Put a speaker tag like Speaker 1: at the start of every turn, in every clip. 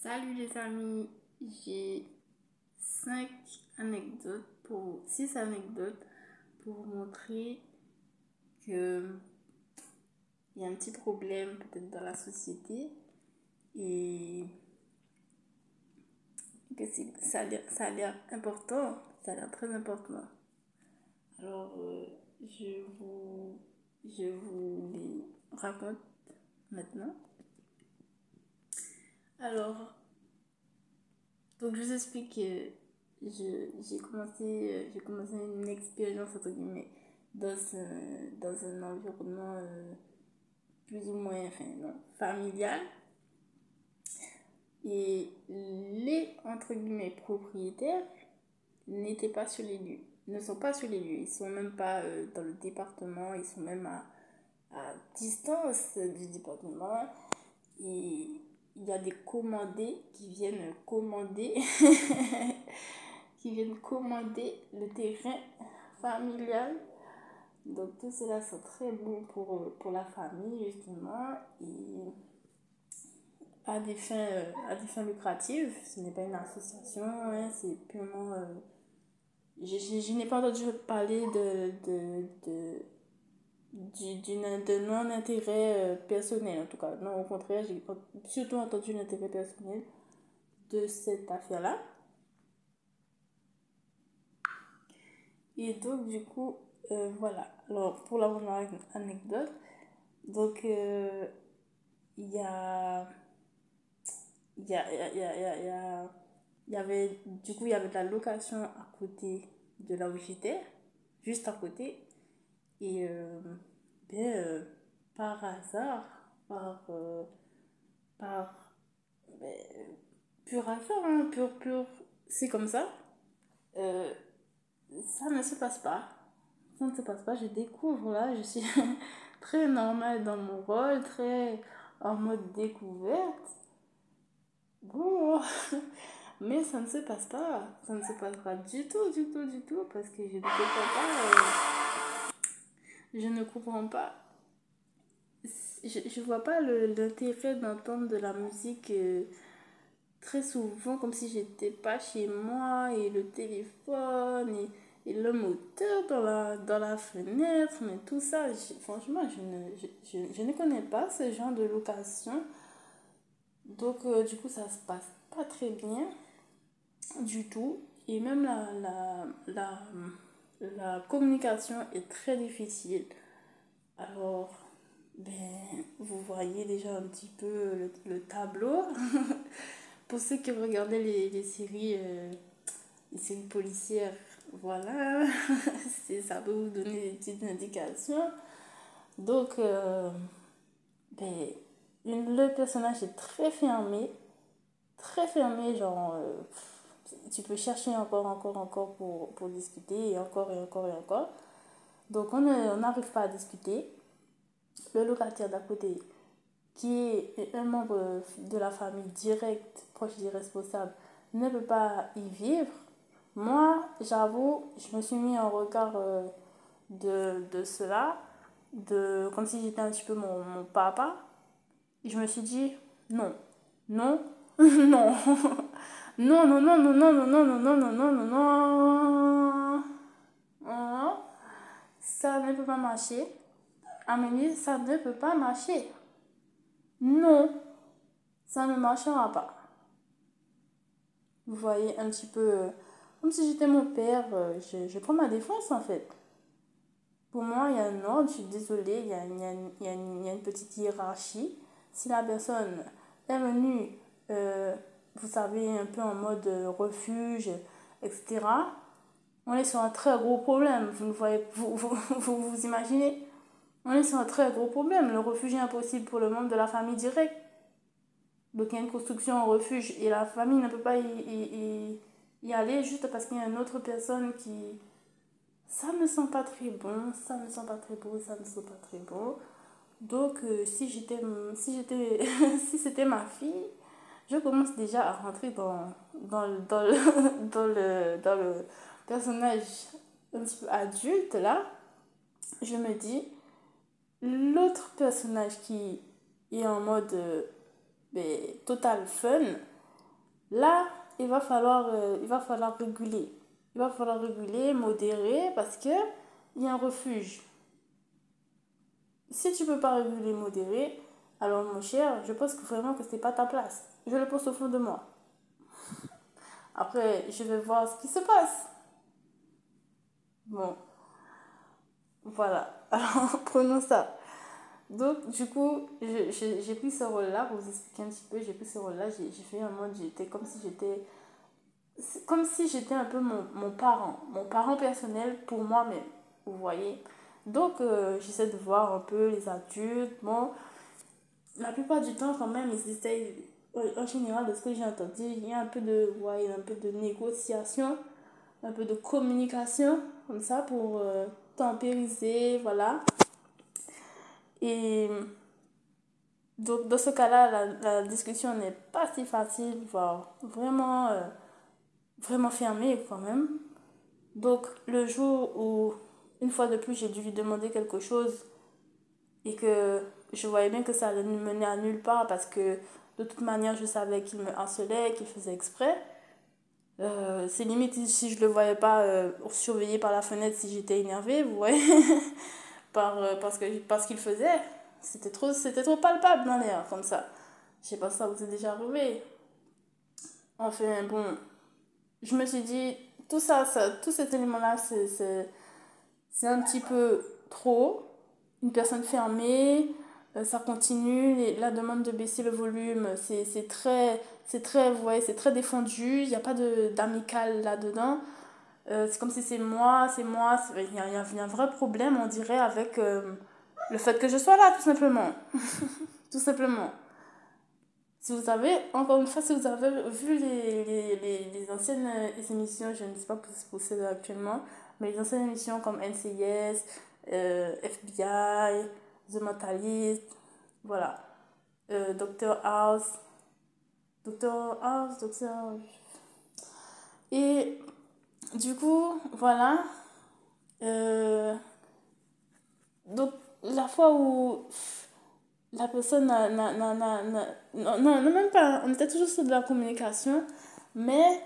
Speaker 1: Salut les amis, j'ai 5 anecdotes pour 6 anecdotes pour vous montrer que il y a un petit problème peut-être dans la société et que ça a l'air important, ça a l'air très important. Alors je vous je vous les raconte maintenant. Alors donc je vous explique que j'ai commencé une expérience entre guillemets dans un environnement plus ou moins enfin, non, familial. Et les entre guillemets propriétaires n'étaient pas sur les lieux, ne sont pas sur les lieux. Ils sont même pas dans le département, ils sont même à distance du département. Et il y a des commandés qui viennent commander qui viennent commander le terrain familial. Donc tout cela c'est très bon pour la famille justement et à des fins lucratives. Ce n'est pas une association, hein, c'est purement... je n'ai pas entendu parler de non-intérêt personnel en tout cas. Non, au contraire, j'ai surtout entendu l'intérêt personnel de cette affaire-là. Et donc, du coup, voilà. Alors, pour la première anecdote, donc, il y a, il y a, il y a, il y a, il y a, il y a- il y avait, du coup, il y avait de la location à côté de là où j'étais, juste à côté. Et, ben, par hasard, par ben, pur hasard, hein, pur, c'est comme ça. Euh, Ça ne se passe pas. Ça ne se passe pas. Je découvre là, je suis très normale dans mon rôle, très en mode découverte. Bon, mais ça ne se passe pas. Ça ne se passe pas du tout, du tout, du tout, parce que je ne comprends pas. Je ne comprends pas. Je vois pas l'intérêt d'entendre de la musique très souvent comme si j'étais pas chez moi et le téléphone et le moteur dans la fenêtre, mais tout ça, franchement, je ne connais pas ce genre de location. Donc, du coup, ça se passe pas très bien du tout. Et même la communication est très difficile. Alors, ben, vous voyez déjà un petit peu le tableau. Pour ceux qui regardaient les séries policières, voilà, ça peut vous donner des petites indications. Donc, ben, le personnage est très fermé, genre, tu peux chercher encore, encore, encore pour discuter, et encore, et encore, et encore. Donc, on n'arrive pas à discuter. Le locataire d'à côté, qui est un membre de la famille direct, proche des responsables, ne peut pas y vivre. Moi, j'avoue, je me suis mis en regard de cela, comme si j'étais un petit peu mon papa. Et je me suis dit, non, non, non, non, non, non, non, non, non, non, non, non, non, non, non, non, ça ne peut pas marcher. Amélie, ça ne peut pas marcher. Non, ça ne marchera pas. Vous voyez un petit peu, comme si j'étais mon père, je prends ma défense en fait. Pour moi, il y a un ordre, je suis désolée, il y a une petite hiérarchie. Si la personne est venue, vous savez, un peu en mode refuge, etc., on est sur un très gros problème. Vous ne voyez, vous imaginez? On est sur un très gros problème. Le refuge est impossible pour le membre de la famille directe. Donc il y a une construction en refuge et la famille ne peut pas y aller juste parce qu'il y a une autre personne qui... Ça ne sent pas très bon, ça ne sent pas très beau, ça ne sent pas très bon. Donc si c'était ma fille, je commence déjà à rentrer dans le personnage un petit peu adulte là. Je me dis, l'autre personnage qui est en mode total fun, Là, il va falloir réguler. Il va falloir réguler, modérer, parce que il y a un refuge. Si tu peux pas réguler, modérer, alors mon cher, je pense que vraiment que c'est pas ta place. Je le pense au fond de moi. Après, je vais voir ce qui se passe. Bon, voilà. Alors, prenons ça. Donc, du coup, j'ai pris ce rôle-là, pour vous expliquer un petit peu, j'ai pris ce rôle-là, j'ai fait un mode, j'étais comme si j'étais... C'est comme si j'étais un peu mon parent personnel pour moi-même, vous voyez. Donc, j'essaie de voir un peu les adultes. Bon, la plupart du temps, quand même, ils essayent, en général, de ce que j'ai entendu, il y a un peu de, ouais, un peu de négociation, un peu de communication, comme ça, pour tempériser, voilà. Et donc, dans ce cas-là, la discussion n'est pas si facile, voire vraiment, vraiment fermée quand même. Donc, le jour où, une fois de plus, j'ai dû lui demander quelque chose et que je voyais bien que ça allait nous mener à nulle part parce que de toute manière, je savais qu'il me harcelait, qu'il faisait exprès. C'est limite si je le voyais pas surveiller par la fenêtre si j'étais énervée, vous voyez, parce qu'il faisait. C'était trop palpable dans l'air, comme ça. Je sais pas si ça vous est déjà arrivé. Enfin, bon, je me suis dit, tout cet élément-là, c'est un petit peu trop. Une personne fermée, ça continue, la demande de baisser le volume, vous voyez, c'est très défendu, il n'y a pas d'amical là-dedans. C'est comme si c'est moi, il y a un vrai problème, on dirait, avec le fait que je sois là, tout simplement. Tout simplement. Si vous avez, encore une fois, si vous avez vu les anciennes émissions, je ne sais pas pour ce que c'est actuellement, mais les anciennes émissions comme NCIS, FBI, The Mentalist, voilà, Dr House, Dr House, Dr... Et du coup, voilà, euh, donc la fois où la personne non, même pas, on était toujours sur de la communication, mais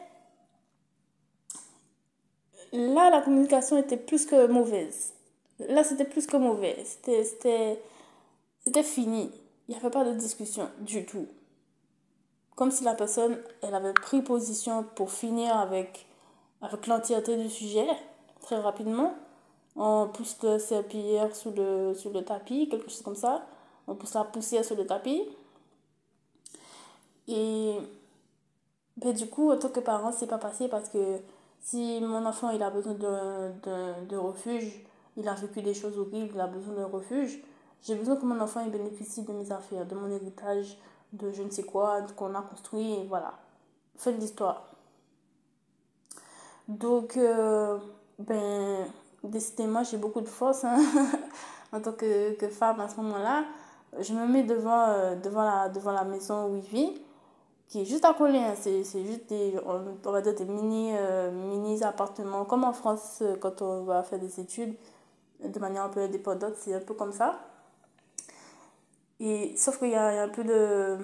Speaker 1: là, la communication était plus que mauvaise. Là, c'était plus que mauvais. C'était fini. Il n'y avait pas de discussion du tout. Comme si la personne, elle avait pris position pour finir avec l'entièreté du sujet, très rapidement. On pousse le serpillière sous le tapis, quelque chose comme ça. On pousse la poussière sur le tapis. Et ben, du coup, en tant que parent, c'est pas passé parce que si mon enfant il a besoin de refuge, il a vécu des choses horribles, il a besoin d'un refuge, j'ai besoin que mon enfant il bénéficie de mes affaires, de mon héritage, de je ne sais quoi, qu'on a construit, et voilà. Fin de l'histoire. Donc, ben, décidément, j'ai beaucoup de force hein, en tant que femme à ce moment-là. Je me mets devant la maison où il vit qui est juste à coller. Hein. C'est juste on va dire des mini appartements, comme en France quand on va faire des études de manière un peu indépendante, c'est un peu comme ça. Et, sauf qu'il y a un peu de...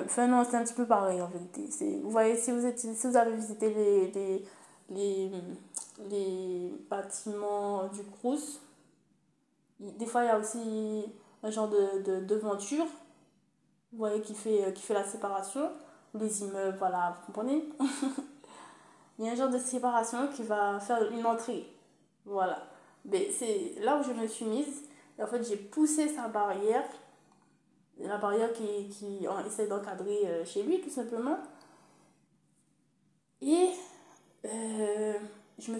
Speaker 1: enfin non, c'est un petit peu pareil en vérité. Vous voyez, si vous avez visité les, les bâtiments du Crous, des fois il y a aussi un genre de devanture, vous voyez, qui fait la séparation. Les immeubles, voilà, vous comprenez? Il y a un genre de séparation qui va faire une entrée. Voilà. Mais c'est là où je me suis mise. Et en fait, j'ai poussé sa barrière. La barrière qui essaie d'encadrer chez lui, tout simplement. Et je me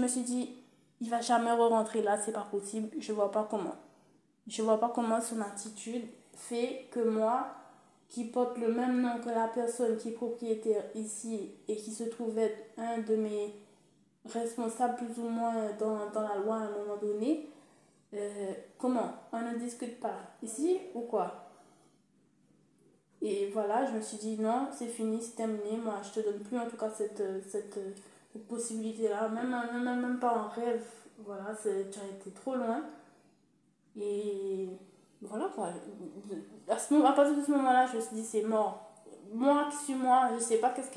Speaker 1: suis dit, il va jamais re-rentrer là, c'est pas possible. Je vois pas comment. Je vois pas comment son attitude fait que moi, qui porte le même nom que la personne qui est propriétaire ici et qui se trouve être un de mes responsables plus ou moins dans la loi à un moment donné, comment on ne discute pas ici ou quoi? Et voilà, je me suis dit non, c'est fini, c'est terminé. Moi, je te donne plus en tout cas cette possibilité-là, même pas en rêve. Voilà, tu as été trop loin. Et voilà quoi. À partir de ce moment-là, je me suis dit c'est mort. moi qui suis moi, je sais pas qu'est-ce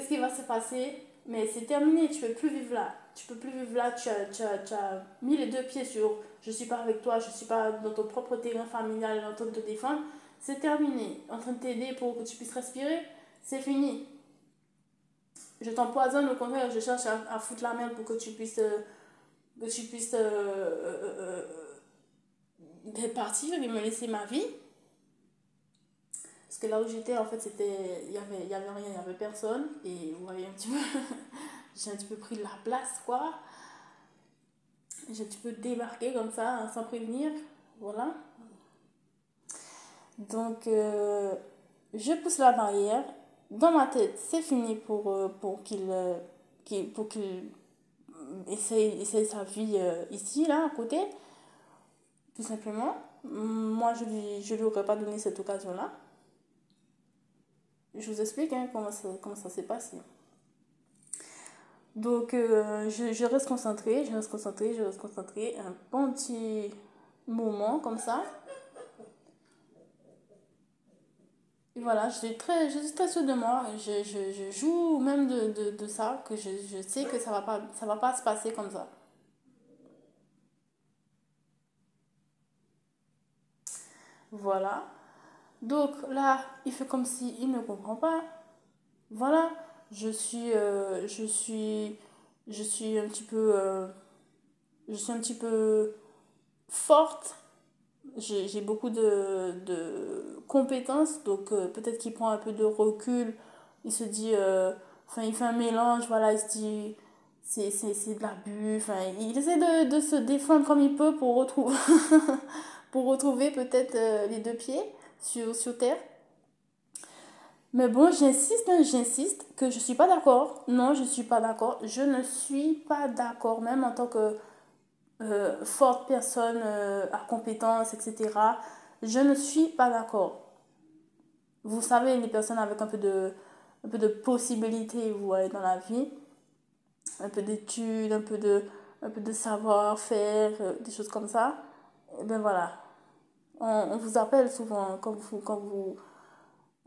Speaker 1: qui va se passer, mais c'est terminé, tu peux plus vivre là. Tu peux plus vivre là, tu as mis les deux pieds sur je suis pas avec toi, je suis pas dans ton propre terrain familial en train de te défendre. C'est terminé. En train de t'aider pour que tu puisses respirer, c'est fini. Je t'empoisonne, au contraire, je cherche à foutre la merde pour que tu puisses partir et me laisser ma vie. Parce que là où j'étais, en fait, il y avait rien, il y avait personne. Et vous voyez un petit peu, j'ai un petit peu pris de la place, quoi. J'ai un petit peu débarqué comme ça, hein, sans prévenir. Voilà. Donc, je pousse la barrière. Dans ma tête, c'est fini pour qu'il essaye sa vie ici, là, à côté, tout simplement. Moi, je lui aurais pas donné cette occasion-là. Je vous explique hein, comment ça s'est passé. Donc, je reste concentrée, je reste concentrée, je reste concentrée. Un bon petit moment comme ça. Et voilà, je suis très sûre de moi. Je joue même de ça, que je sais que ça va pas se passer comme ça. Voilà. Donc là, il fait comme si il ne comprend pas. Voilà. Je suis, euh, je suis, je suis un petit peu, je suis un petit peu forte. J'ai beaucoup de compétences, donc peut-être qu'il prend un peu de recul. Il se dit, enfin, il fait un mélange, voilà, il se dit, c'est de l'abus. Enfin, il essaie de se défendre comme il peut pour retrouver, pour retrouver peut-être les deux pieds sur terre. Mais bon, j'insiste, hein, j'insiste que je suis pas d'accord. Non, je suis pas d'accord. Je ne suis pas d'accord, même en tant que forte personne à compétence, etc. Je ne suis pas d'accord. Vous savez, les personnes avec un peu de possibilités, vous voyez, dans la vie, un peu d'études, un peu de savoir-faire, des choses comme ça, et ben voilà. On vous appelle souvent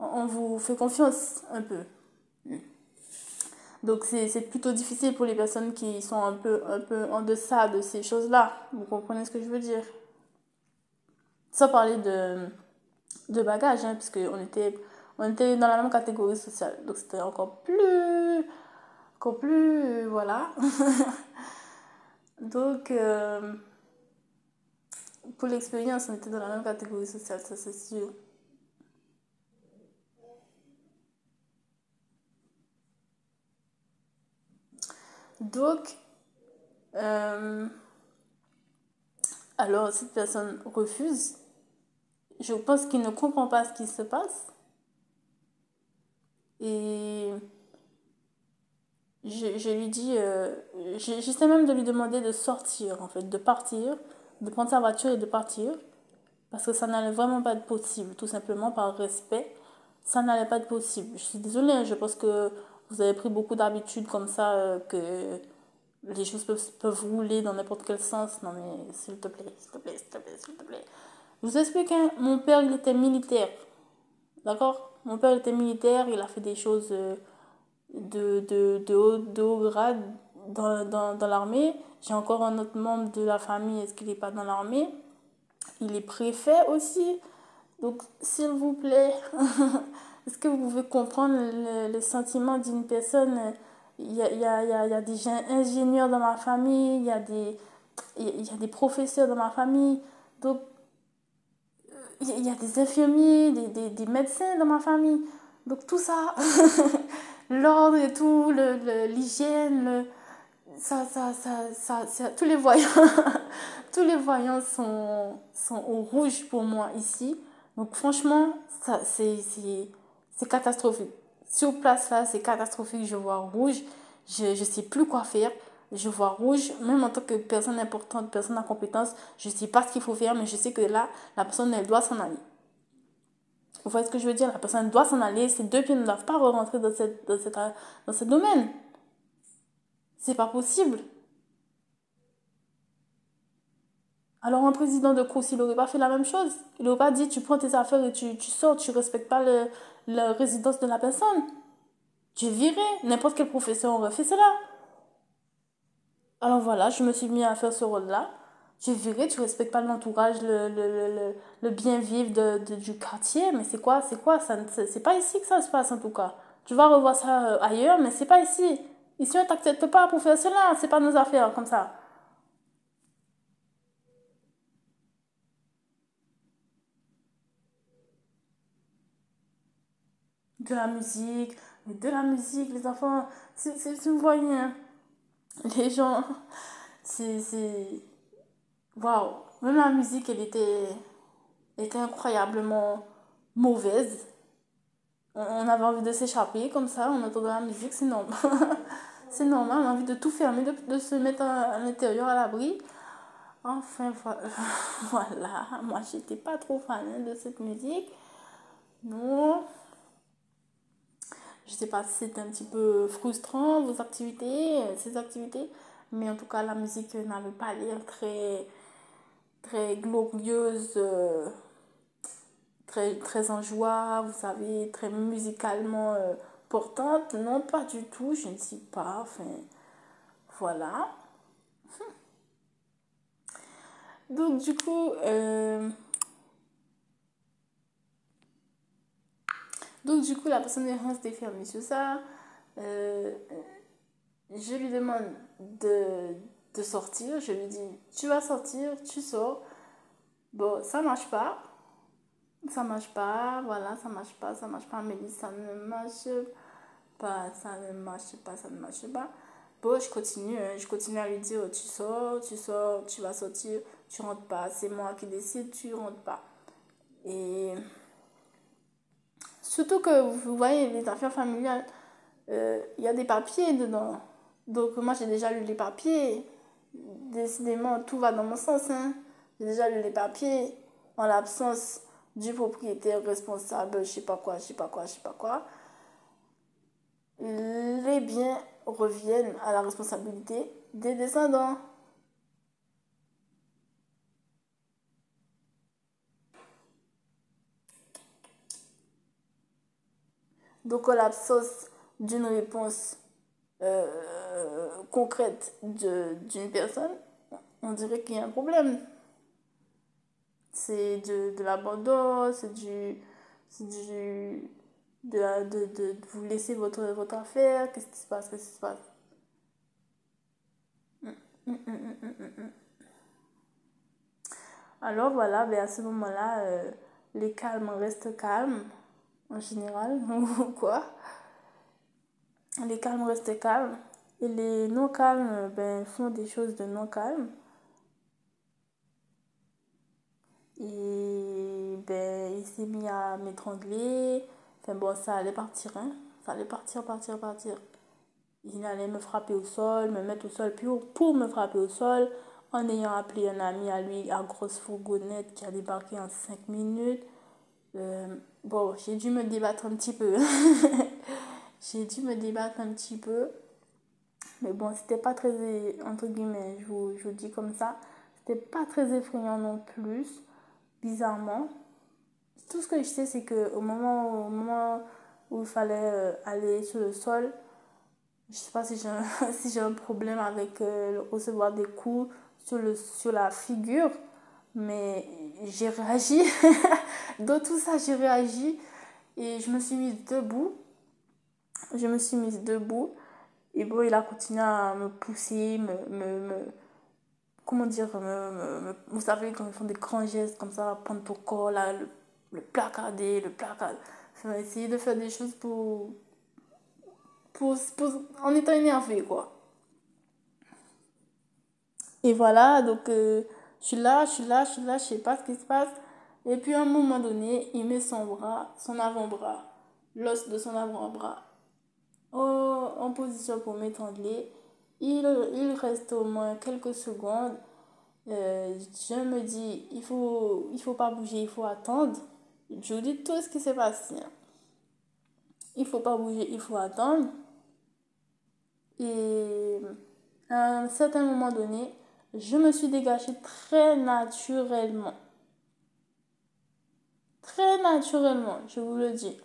Speaker 1: on vous fait confiance un peu. Donc c'est plutôt difficile pour les personnes qui sont un peu en deçà de ces choses-là. Vous comprenez ce que je veux dire? Sans parler de bagages, hein, puisque on était dans la même catégorie sociale. Donc c'était encore plus, voilà. Donc, pour l'expérience, on était dans la même catégorie sociale, ça c'est sûr. Donc, euh, alors cette personne refuse. Je pense qu'il ne comprend pas ce qui se passe. Et je lui dis, j'essaie même de lui demander de sortir, en fait, de partir, de prendre sa voiture et de partir. Parce que ça n'allait vraiment pas être possible, tout simplement par respect. Ça n'allait pas être possible. Je suis désolée, hein, je pense que vous avez pris beaucoup d'habitudes comme ça, que les choses peuvent rouler dans n'importe quel sens. Non mais s'il te plaît, s'il te plaît, s'il te plaît, s'il te plaît. Je vous explique, hein, mon père il était militaire, d'accord. Mon père était militaire, il a fait des choses de haut grade dans l'armée. J'ai encore un autre membre de la famille, est-ce qu'il n'est pas dans l'armée? Il est préfet aussi. Donc, s'il vous plaît, est-ce que vous pouvez comprendre le sentiment d'une personne? Il y a des ingénieurs dans ma famille, il y a des professeurs dans ma famille. Donc, il y a des infirmiers, des médecins dans ma famille. Donc, tout ça, l'ordre et tout, l'hygiène, tous les voyants, tous les voyants sont au rouge pour moi ici. Donc franchement, c'est catastrophique. Sur place là, c'est catastrophique. Je vois rouge. Je sais plus quoi faire. Je vois rouge. Même en tant que personne importante, personne à compétence, je sais pas ce qu'il faut faire, mais je sais que là, la personne, elle doit s'en aller. Vous voyez ce que je veux dire? La personne doit s'en aller. Ces deux pieds ne doivent pas rentrer dans ce domaine. C'est pas possible. Alors un président de course, il n'aurait pas fait la même chose. Il n'aurait pas dit, tu prends tes affaires et tu sors, tu respectes pas la résidence de la personne. Tu es viré. N'importe quel professeur aurait fait cela. Alors voilà, je me suis mis à faire ce rôle-là. Tu es viré, tu respectes pas l'entourage, le bien-vivre du quartier. Mais c'est quoi ça, c'est pas ici que ça se passe en tout cas. Tu vas revoir ça ailleurs, mais c'est pas ici. Ici, on t'accepte pas pour faire cela. C'est pas nos affaires comme ça. De la musique, mais de la musique, les enfants, c'est vous voyez, hein, les gens, c'est, waouh, même la musique, était incroyablement mauvaise. On avait envie de s'échapper comme ça, on entendait la musique, c'est normal. C'est normal, on a envie de tout fermer, de se mettre à l'intérieur à l'abri. Enfin, voilà, moi j'étais pas trop fan de cette musique. Non, je sais pas si c'était un petit peu frustrant, vos activités, ces activités, mais en tout cas, la musique n'avait pas l'air très glorieuse, très en joie, vous savez, très musicalement portante. Non, pas du tout, je ne sais pas, enfin, voilà. Donc, du coup, la personne est fermée sur ça. Euh, je lui demande de, de sortir. Je lui dis, tu vas sortir, tu sors. Bon, ça marche pas. Ça marche pas, voilà, ça marche pas, Amélie, ça ne marche pas, ça ne marche pas, ça ne marche pas. Bon, je continue à lui dire, tu sors, tu vas sortir, tu rentres pas, c'est moi qui décide, tu rentres pas. Et surtout que vous voyez, les affaires familiales, il y a des papiers dedans. Donc moi j'ai déjà lu les papiers. Décidément, tout va dans mon sens, hein. J'ai déjà lu les papiers en l'absence du propriétaire responsable, je sais pas quoi, je sais pas quoi, je sais pas quoi. Les biens reviennent à la responsabilité des descendants. Donc en l'absence d'une réponse concrète d'une personne, on dirait qu'il y a un problème. C'est de l'abandon, c'est du, de vous laisser votre affaire. Qu'est-ce qui se passe? Qu'est-ce qui se passe? Alors voilà, ben à ce moment-là, les calmes restent calmes, en général, ou quoi. Les calmes restent calmes. Et les non calmes, ben, font des choses de non calmes. Et ben, il s'est mis à m'étrangler. Enfin bon, ça allait partir, hein. Ça allait partir. Il allait me frapper au sol, me mettre au sol pour me frapper au sol, en ayant appelé un ami à lui à grosse fourgonnette qui a débarqué en 5 minutes. Bon, j'ai dû me débattre un petit peu. J'ai dû me débattre un petit peu. Mais bon, c'était pas très, entre guillemets, je vous dis comme ça, c'était pas très effrayant non plus, bizarrement. Tout ce que je sais, c'est au moment où il fallait aller sur le sol, je sais pas si j'ai un, si j'ai un problème avec recevoir des coups sur la figure, mais j'ai réagi. Dans tout ça, j'ai réagi et je me suis mise debout. Je me suis mise debout et bon, il a continué à me pousser, comment dire, vous savez, quand ils font des grands gestes comme ça, prendre ton corps, là, le placarder, le placard. Enfin, essayer de faire des choses en étant énervé, quoi. Et voilà, donc je sais pas ce qui se passe. Et puis à un moment donné, il met son bras, son avant-bras, l'os de son avant-bras, en position pour m'étrangler. Il reste au moins quelques secondes. Je me dis, il faut pas bouger, il faut attendre. Je vous dis tout ce qui s'est passé, hein. Il faut pas bouger, il faut attendre. Et à un certain moment donné, je me suis dégagée très naturellement. Très naturellement, je vous le dis.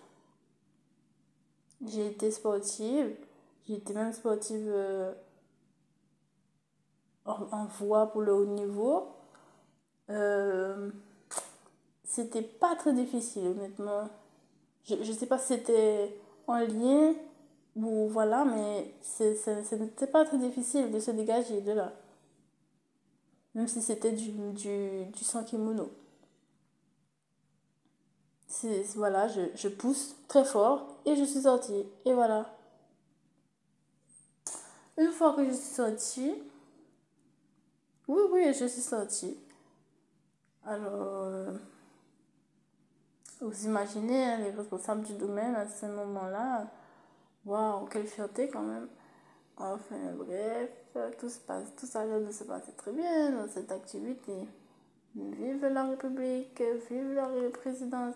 Speaker 1: J'ai été sportive. J'ai été même sportive en voie pour le haut niveau. Euh, C'était pas très difficile, honnêtement. Je sais pas si c'était en lien ou voilà, mais ce n'était pas très difficile de se dégager de là. Même si c'était du sans kimono. Voilà, je pousse très fort et je suis sortie. Et voilà. Une fois que je suis sortie, oui, oui, je suis sortie. Alors, vous imaginez, hein, les responsables du domaine à ce moment-là, waouh, quelle fierté quand même. Enfin, bref, tout ça a l'air de se passer très bien dans cette activité. Vive la République, vive la présidence,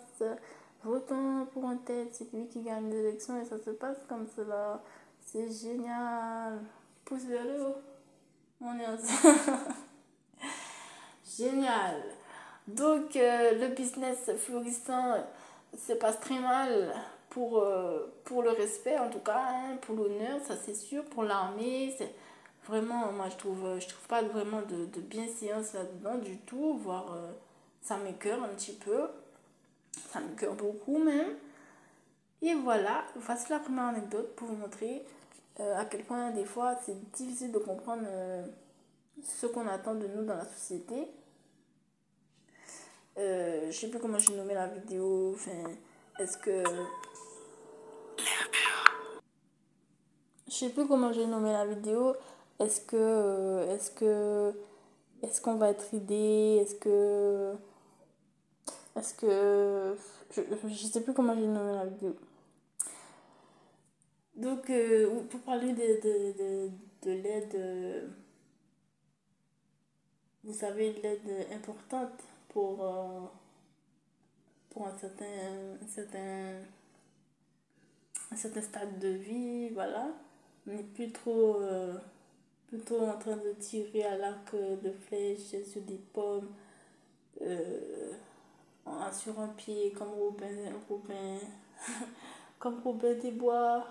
Speaker 1: votons pour un tête, c'est lui qui gagne l'élection et ça se passe comme cela. C'est génial. Pouce vers le haut. On est ensemble. Génial. Donc, le business florissant se passe très mal pour le respect, en tout cas, hein, pour l'honneur, ça c'est sûr, pour l'armée. C'est vraiment, moi je trouve pas vraiment de bienséance là-dedans du tout, voire ça m'écoeure un petit peu, ça m'écoeure beaucoup même. Et voilà, voici la première anecdote pour vous montrer à quel point des fois c'est difficile de comprendre ce qu'on attend de nous dans la société. Je sais plus comment j'ai nommé la vidéo. Enfin, est-ce que. Je sais plus comment j'ai nommé la vidéo. Est-ce que. Est-ce qu'on va être aidé? Est-ce que. Est-ce que. Je sais plus comment j'ai nommé la vidéo. Donc, pour parler de l'aide. Vous savez, l'aide importante pour un certain stade de vie, voilà. On n'est plus trop, plutôt en train de tirer à l'arc de flèches sur des pommes, euh, sur un pied comme comme Robin des Bois.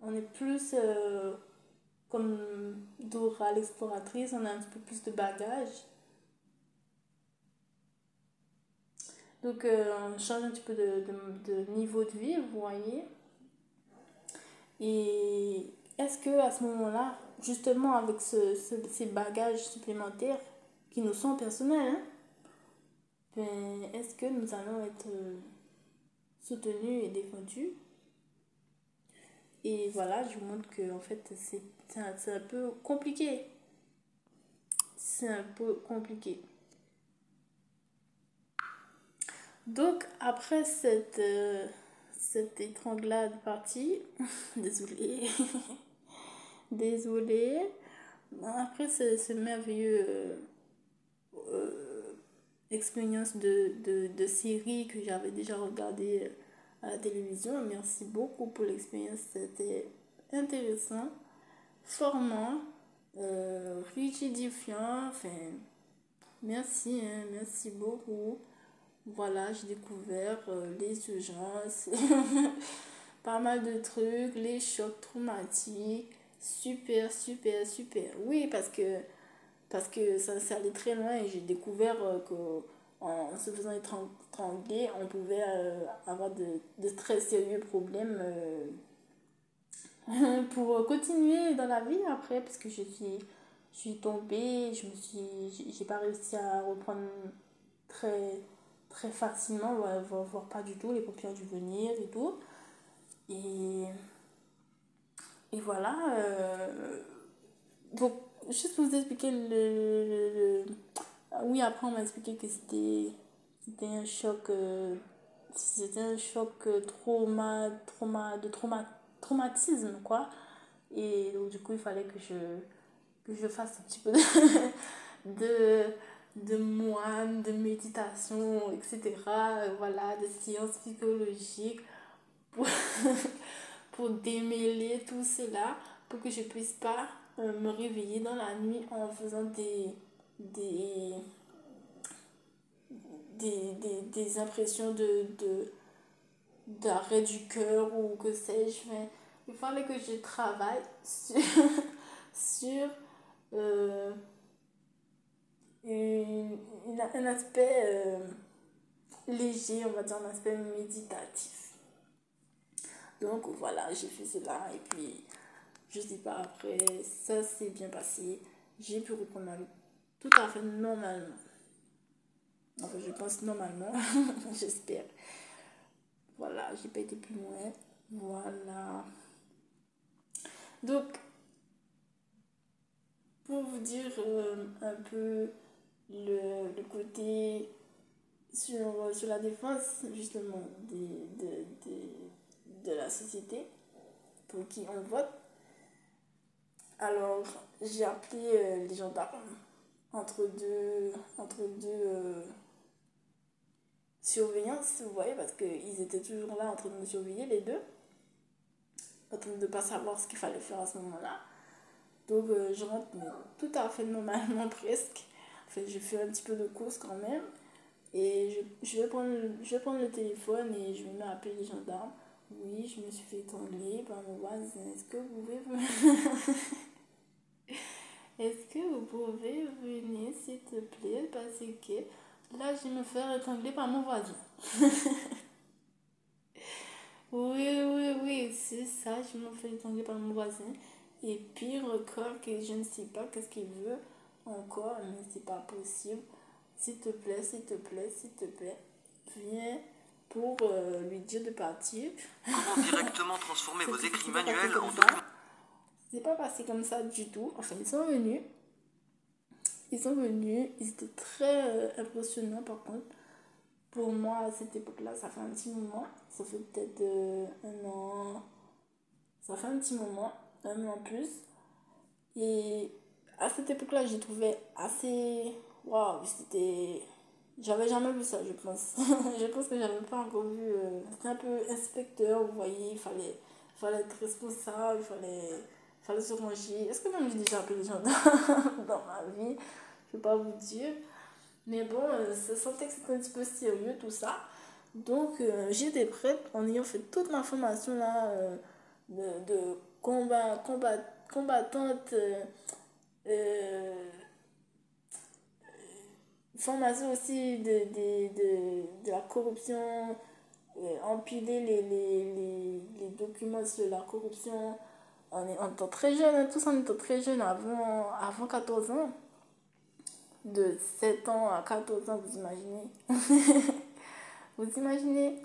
Speaker 1: On est plus comme Dora l'exploratrice, on a un petit peu plus de bagages. Donc on change un petit peu de niveau de vie, vous voyez. Et est-ce que à ce moment-là, justement avec ces bagages supplémentaires qui nous sont personnels, hein, ben, est-ce que nous allons être soutenus et défendus? Et voilà, je vous montre que en fait c'est un peu compliqué. C'est un peu compliqué. Donc après cette étranglade partie, désolée, désolée. Après ce merveilleux expérience de série que j'avais déjà regardé à la télévision. Merci beaucoup pour l'expérience, c'était intéressant, formant, rigidifiant. Enfin, merci, hein, merci beaucoup. Voilà, j'ai découvert les urgences, pas mal de trucs, les chocs traumatiques. Super, super, super. Oui, parce que ça allait très loin et j'ai découvert qu'en se faisant étrangler, on pouvait avoir de très sérieux problèmes pour continuer dans la vie après, parce que je suis tombée, j'ai pas réussi à reprendre très, très facilement, voire pas du tout, les paupières ont dû venir et tout. Et, et voilà. Donc, juste pour vous expliquer oui, après on m'a expliqué que c'était un choc, c'était un choc traumatisme, quoi. Et donc, du coup, il fallait que je fasse un petit peu de, de moine, de méditation, etc. Voilà, de sciences psychologiques pour, pour démêler tout cela, pour que je puisse pas me réveiller dans la nuit en faisant des, des impressions d'arrêt du cœur ou que sais-je. Mais il fallait que je travaille sur, sur euh, un aspect léger, on va dire un aspect méditatif. Donc voilà, j'ai fait cela et puis je sais pas, après ça s'est bien passé. J'ai pu reprendre ma vie tout à fait normalement. Enfin, je pense normalement, j'espère. Voilà, j'ai pas été plus loin. Voilà. Donc, pour vous dire un peu le côté sur la défense, justement, de la société, pour qui on vote, alors j'ai appelé les gendarmes entre deux surveillances, vous voyez, parce qu'ils étaient toujours là en train de me surveiller, les deux, en train de ne pas savoir ce qu'il fallait faire à ce moment-là. Donc je rentre tout à fait normalement presque. Enfin, je fais un petit peu de course quand même. Et je vais prendre le téléphone et je vais m'appeler les gendarmes. Oui, je me suis fait étrangler par mon voisin. Est-ce que vous pouvez venir s'il te plaît parce que là je vais me faire étrangler par mon voisin. Oui, oui, oui, c'est ça, je me fais étrangler par mon voisin. Et pire encore que je ne sais pas qu'est-ce qu'il veut encore, mais c'est pas possible. S'il te plaît, s'il te plaît, s'il te plaît, viens pour lui dire de partir.
Speaker 2: Comment directement transformer vos écrits
Speaker 1: C'est pas passé
Speaker 2: manuels en
Speaker 1: comme
Speaker 2: documents?
Speaker 1: ça. C'est pas passé comme ça du tout. Enfin, ils étaient très impressionnants par contre. Pour moi, à cette époque-là, ça fait un petit moment. Ça fait peut-être un an. Ça fait un petit moment, un an plus. Et à cette époque-là, j'ai trouvé assez. Waouh, c'était. J'avais jamais vu ça, je pense. Je pense que j'avais pas encore vu. C'était un peu inspecteur, vous voyez. Il fallait être responsable, il fallait se ranger. Est-ce que même j'ai déjà appelé les gens dans ma vie? Je vais pas vous dire. Mais bon, ça sentait que c'était un petit peu sérieux tout ça. Donc j'étais prête en ayant fait toute ma formation là de combattante, euh, formation aussi de la corruption, empiler les documents sur la corruption en étant très jeune, hein, tous en étant très jeune, avant 14 ans. De 7 ans à 14 ans, vous imaginez? Vous imaginez?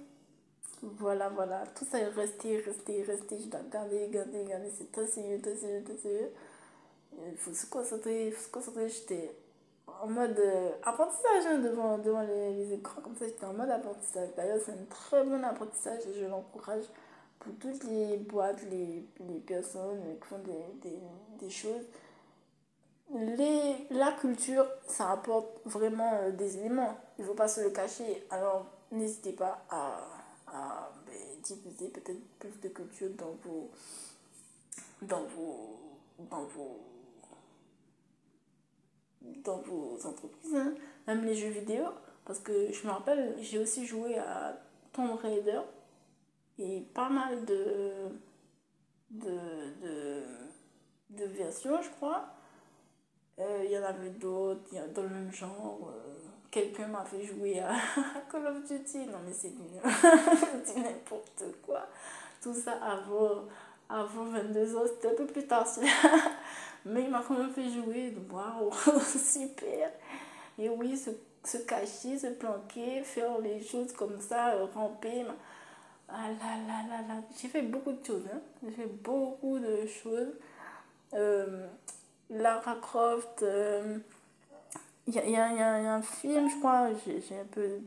Speaker 1: Voilà, voilà. Tout ça est resté. Je dois garder. C'est très sérieux, très sérieux, très sérieux. Il faut se concentrer, il faut se concentrer. J'étais en mode apprentissage hein, devant les écrans. Comme ça, j'étais en mode apprentissage. D'ailleurs, c'est un très bon apprentissage et je l'encourage pour toutes les boîtes, les personnes qui font des choses. La culture, ça apporte vraiment des éléments. Il ne faut pas se le cacher. Alors, n'hésitez pas à diffuser peut-être plus de culture dans vos, dans vos, dans vos entreprises, hein. Même les jeux vidéo. Parce que je me rappelle, j'ai aussi joué à Tomb Raider et pas mal de, de, de versions, je crois. Il y en avait d'autres, dans le même genre. Quelqu'un m'a fait jouer à Call of Duty. Non, mais c'est du n'importe quoi. Tout ça avant 22 ans, c'était un peu plus tard celui-là. Mais il m'a quand même fait jouer. Waouh, super. Et oui, se cacher, se planquer, faire les choses comme ça, ramper. Ah là là là là. J'ai fait beaucoup de choses. Hein. J'ai fait beaucoup de choses. Euh, Lara Croft. Il y a un film, je crois, j'ai un peu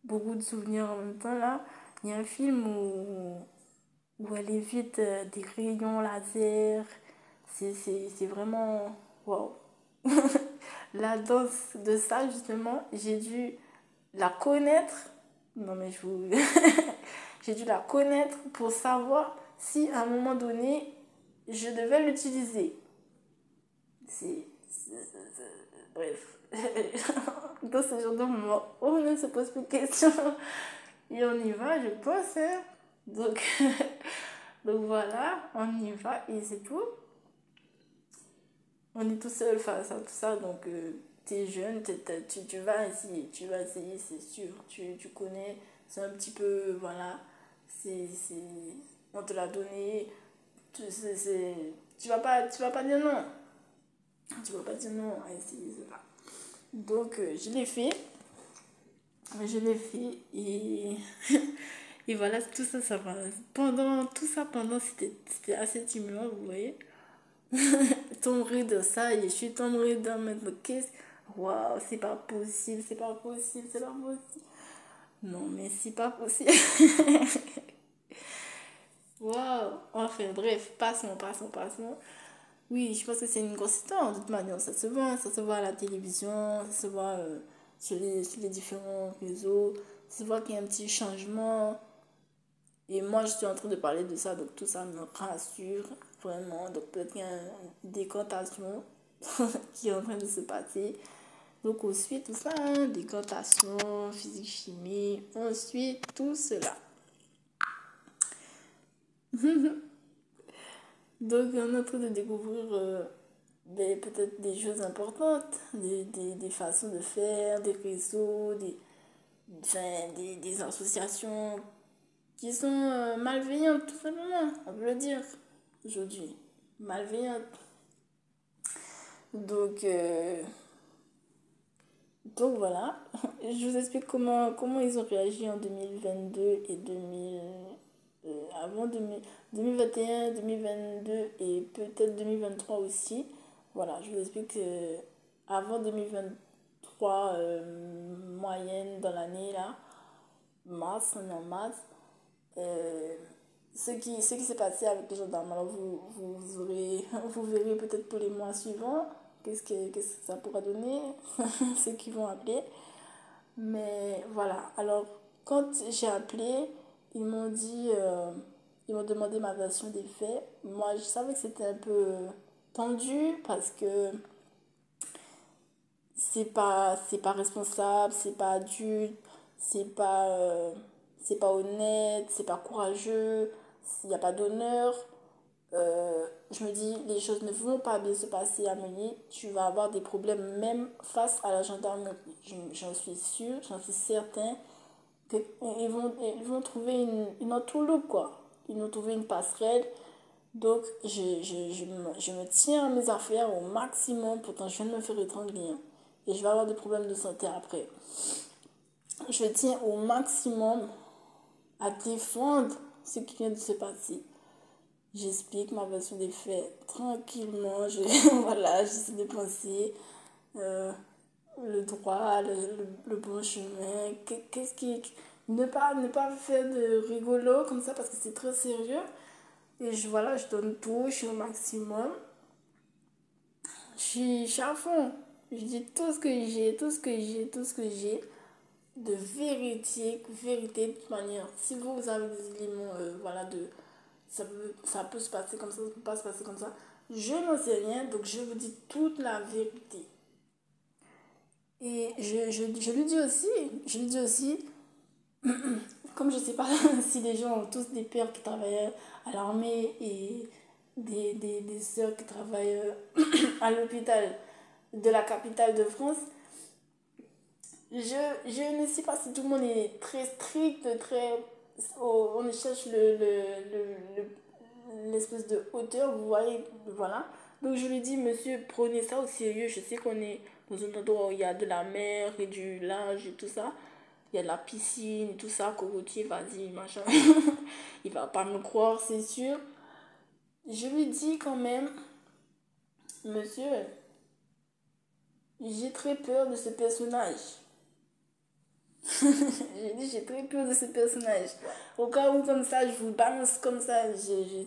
Speaker 1: beaucoup de souvenirs en même temps là. Il y a un film où elle évite des rayons laser. C'est vraiment. Waouh! La danse de ça, justement, j'ai dû la connaître. Non, mais je vous. J'ai dû la connaître pour savoir si à un moment donné, je devais l'utiliser. Bref. Dans ce genre de moment, on ne se pose plus de questions. Et on y va, je pense. Hein. Donc, donc voilà, on y va et c'est tout. On est tout seul face à tout ça, donc t'es jeune, tu vas essayer, c'est sûr. Tu connais, c'est un petit peu, voilà, on te l'a donné, tu vas pas dire non. Tu vas pas dire non à essayer cela. Donc je l'ai fait et, et voilà, tout ça, ça va. Pendant, c'était assez stimulant, vous voyez. Tomber de ça et je suis tombée dans maintenant qu'est-ce. Waouh, c'est pas possible, c'est pas possible, c'est pas possible. Non, mais c'est pas possible. Waouh, enfin bref, passons. Oui, je pense que c'est une grosse histoire. De toute manière, ça se voit à la télévision, ça se voit sur les différents réseaux, ça se voit qu'il y a un petit changement. Et moi, je suis en train de parler de ça, donc tout ça me rassure vraiment. Donc peut-être qu'il y a une décantation qui est en train de se passer. Donc on suit tout ça, hein, décantation, physique, chimie, on suit tout cela. Donc on est en train de découvrir peut-être des choses importantes, des façons de faire, des réseaux, des associations qui sont malveillantes, tout simplement, on peut le dire aujourd'hui. Malveillantes. Donc, donc voilà, je vous explique comment ils ont réagi en 2022 et 2000, avant 2021, 2022 et peut-être 2023 aussi. Voilà, je vous explique que avant 2023, moyenne dans l'année là, mars, on est en mars, euh, ce qui s'est passé avec les gendarmes. Alors vous verrez peut-être pour les mois suivants qu'est-ce que ça pourra donner, ceux qui vont appeler. Mais voilà, alors quand j'ai appelé, ils m'ont dit, ils m'ont demandé ma version des faits. Moi, je savais que c'était un peu tendu parce que c'est pas responsable, c'est pas adulte, c'est pas, euh, c'est pas honnête, c'est pas courageux, s'il n'y a pas d'honneur. Je me dis, les choses ne vont pas bien se passer à Meunier, tu vas avoir des problèmes même face à la gendarmerie. J'en suis sûre, j'en suis certain qu'ils vont trouver une entourloupe, quoi. Ils vont trouver une passerelle. Donc, je me tiens à mes affaires au maximum. Pourtant, je viens de me faire étrangler. Hein. Et je vais avoir des problèmes de santé après. Je tiens au maximum à défendre ce qui vient de se passer. J'explique ma version des faits tranquillement. Voilà, j'essaie de penser le droit, le bon chemin. Qu'est-ce qui. Ne pas faire de rigolo comme ça parce que c'est très sérieux. Et voilà, je donne tout, je suis au maximum. Je suis à fond. Je dis tout ce que j'ai, tout ce que j'ai de vérité de toute manière. Si vous avez des éléments, voilà, ça peut se passer comme ça peut pas se passer comme ça. Je n'en sais rien, donc je vous dis toute la vérité. Et je lui dis aussi, comme je sais pas si les gens ont tous des pères qui travaillent à l'armée et des sœurs qui travaillent à l'hôpital de la capitale de France, je ne sais pas si tout le monde est très strict, on cherche l'espèce de hauteur, vous voyez, voilà. Donc je lui dis, monsieur, prenez ça au sérieux, je sais qu'on est dans un endroit où il y a de la mer et du linge et tout ça. Il y a de la piscine et tout ça, cocotier, vas-y, machin. Il va pas me croire, c'est sûr. Je lui dis quand même, monsieur, j'ai très peur de ce personnage. J'ai dit, j'ai très peur de ce personnage. Au cas où, comme ça, je vous balance comme ça,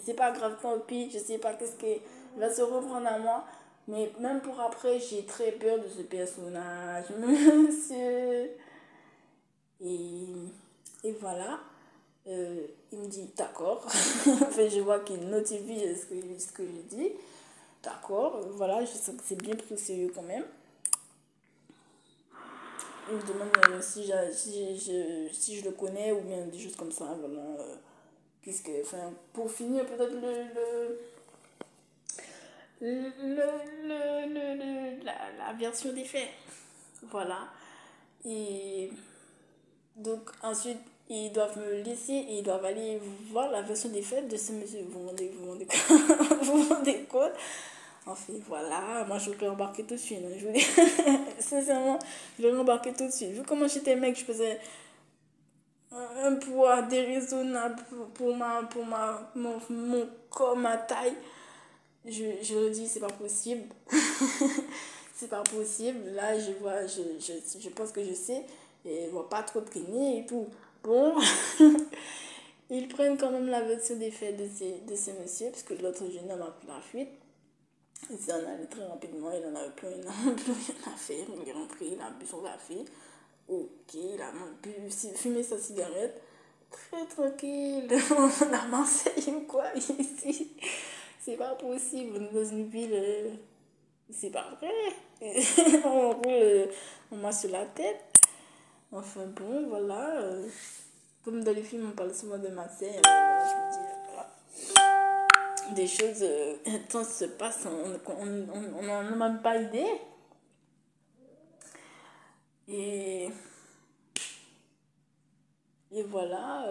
Speaker 1: c'est pas grave, tant pis, je sais pas qu'est-ce qui va se reprendre à moi. Mais même pour après, j'ai très peur de ce personnage, monsieur. Et, et voilà. Il me dit d'accord. Enfin, je vois qu'il notifie ce que je dis. D'accord, voilà, je sens que c'est bien pris au sérieux quand même. Il me demande si je le connais ou bien des choses comme ça. Voilà. Enfin, pour finir, peut-être la version des faits. Voilà. Et donc, ensuite, ils doivent me laisser et ils doivent aller voir la version des faits de ce monsieur. Vous rendez compte? Vous rendez compte? Enfin, voilà. Moi, je vais embarquer tout de suite. Hein. Je vous dis, sincèrement, je vais m'embarquer tout de suite. Vu comment j'étais mec, je faisais un poids déraisonnable mon corps, ma taille. Je le dis, c'est pas possible. C'est pas possible. Là, je pense que je sais. Et je vois pas trop traîner et tout. Bon, ils prennent quand même la version des faits de ces messieurs, parce que l'autre jeune homme a pris la fuite. Il s'en allait très rapidement, il en avait plus rien à faire. Il est rentré, il a bu son café. Ok, il a fumé sa cigarette. Très tranquille. On a Marseille ou quoi ici? C'est pas possible. On est dans une ville. C'est pas vrai. On roule, on marche sur la tête. Enfin bon, voilà. Comme dans les films, on parle souvent de Marseille. Voilà, je me dis, voilà. Des choses intenses se passent. On n'en a même pas idée. Et, et voilà.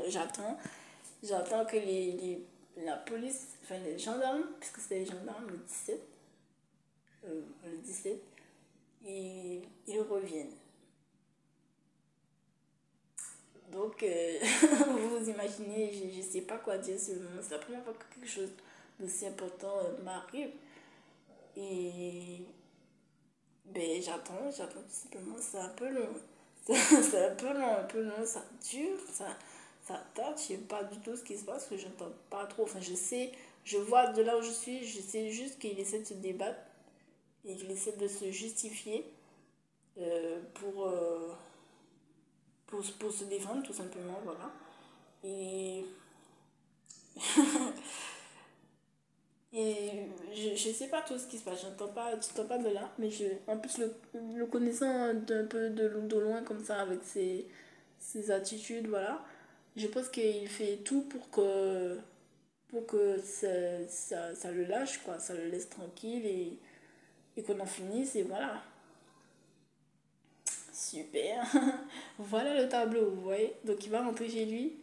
Speaker 1: J'attends. J'attends que la police, enfin les gendarmes, puisque c'était les gendarmes le 17 et ils reviennent. Donc, vous vous imaginez, je ne sais pas quoi dire sur le moment. C'est la première fois que quelque chose d'aussi important m'arrive. Et ben, j'attends tout simplement. C'est un peu long. C'est un peu long, ça dure, ça tarde. Je sais pas du tout ce qui se passe, parce que j'entends pas trop. Enfin, je sais, je vois de là où je suis, je sais juste qu'il essaie de se débattre et qu'il essaie de se justifier euh, pour, euh, pour se défendre, tout simplement, voilà. Et, et je sais pas tout ce qui se passe, j'entends pas de là, mais en plus, le connaissant d'un peu de loin, comme ça, avec ses attitudes, voilà, je pense qu'il fait tout pour que ça le lâche, quoi, ça le laisse tranquille et qu'on en finisse, et voilà. Super. Voilà le tableau, vous voyez. Donc il va rentrer chez lui,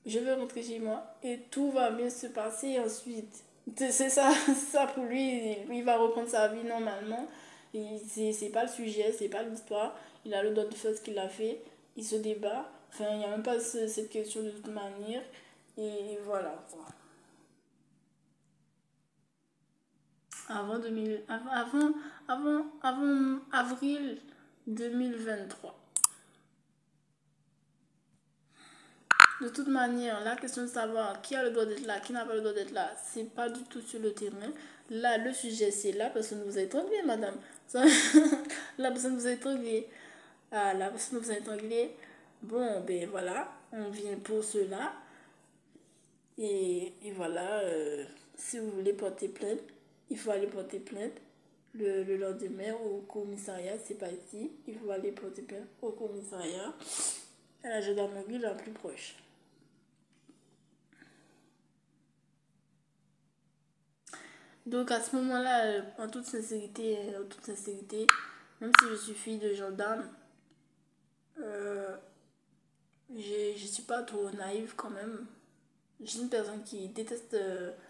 Speaker 1: je vais rentrer chez moi et tout va bien se passer ensuite. C'est ça, ça pour lui, il va reprendre sa vie normalement. C'est pas le sujet, c'est pas l'histoire. Il a le droit de faire ce qu'il a fait, il se débat. Enfin, il n'y a même pas cette question de toute manière. Et voilà, quoi. Avant, 2000, avant avril 2023. De toute manière, la question de savoir qui a le droit d'être là, qui n'a pas le droit d'être là, c'est pas du tout sur le terrain. Là, le sujet, c'est la personne vous a étranglé, madame. La personne vous a étranglé. Ah, la personne vous a étranglé. Bon, ben voilà, on vient pour cela. Et voilà, si vous voulez porter plainte, il faut aller porter plainte le lendemain au commissariat. C'est pas ici. Il faut aller porter plainte au commissariat, à la gendarmerie la plus proche. Donc à ce moment-là, en toute sincérité, même si je suis fille de gendarme, euh, je suis pas trop naïve quand même. Je suis une personne qui déteste,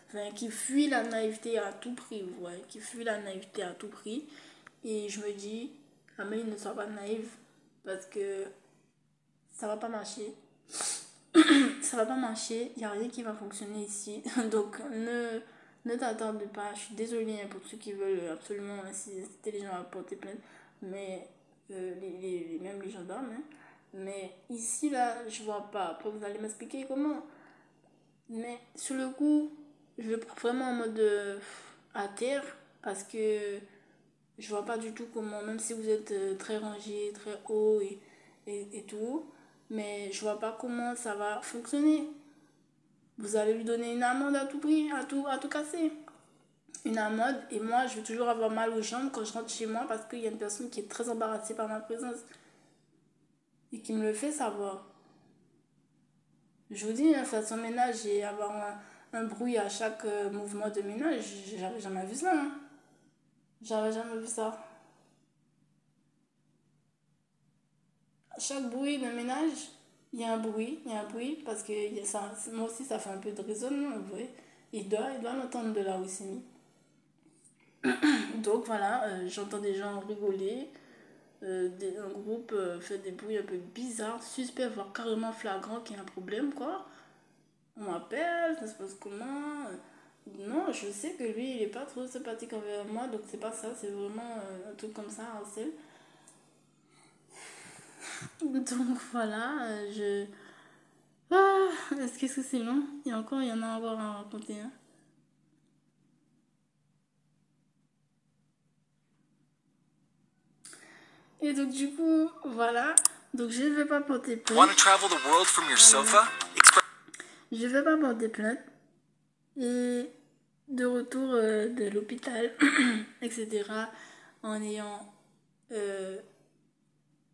Speaker 1: enfin qui fuit la naïveté à tout prix, vous voyez, qui fuit la naïveté à tout prix. Et je me dis, Amélie, ne sois pas naïve parce que ça va pas marcher. Ça va pas marcher, il n'y a rien qui va fonctionner ici. Donc ne t'attarde pas. Je suis désolée hein, pour ceux qui veulent absolument inciter les gens à porter plainte, mais même les gendarmes. Hein. Mais ici, là, je vois pas. Après, vous allez m'expliquer comment. Mais sur le coup, je le prends vraiment en mode à terre parce que je vois pas du tout comment, même si vous êtes très rangé, très haut et tout, mais je vois pas comment ça va fonctionner. Vous allez lui donner une amende à tout prix, à tout casser. Une amende, et moi, je vais toujours avoir mal aux jambes quand je rentre chez moi parce qu'il y a une personne qui est très embarrassée par ma présence et qui me le fait savoir. Je vous dis, faire son ménage et avoir un bruit à chaque mouvement de ménage, j'avais jamais vu ça. Hein. J'avais jamais vu ça. À chaque bruit de ménage, il y a un bruit, parce que moi aussi ça fait un peu de résonnement, vous voyez. Il doit l'entendre de là où il s'est mis. Donc voilà, j'entends des gens rigoler, un groupe fait des bruits un peu bizarres, suspects, voire carrément flagrants qu'il y a un problème, quoi. On m'appelle, ça se passe comment? Non, je sais que lui, il est pas trop sympathique envers moi, donc c'est pas ça, c'est vraiment un truc comme ça, harcèle. Donc voilà, je... Ah, qu'est-ce que c'est long? Et encore, il y en a encore à raconter, hein. Et donc du coup, voilà. Donc je ne vais pas porter plainte.
Speaker 2: Want to travel the world from your sofa?
Speaker 1: Je vais pas porter plainte. Et de retour de l'hôpital, etc. En ayant, euh,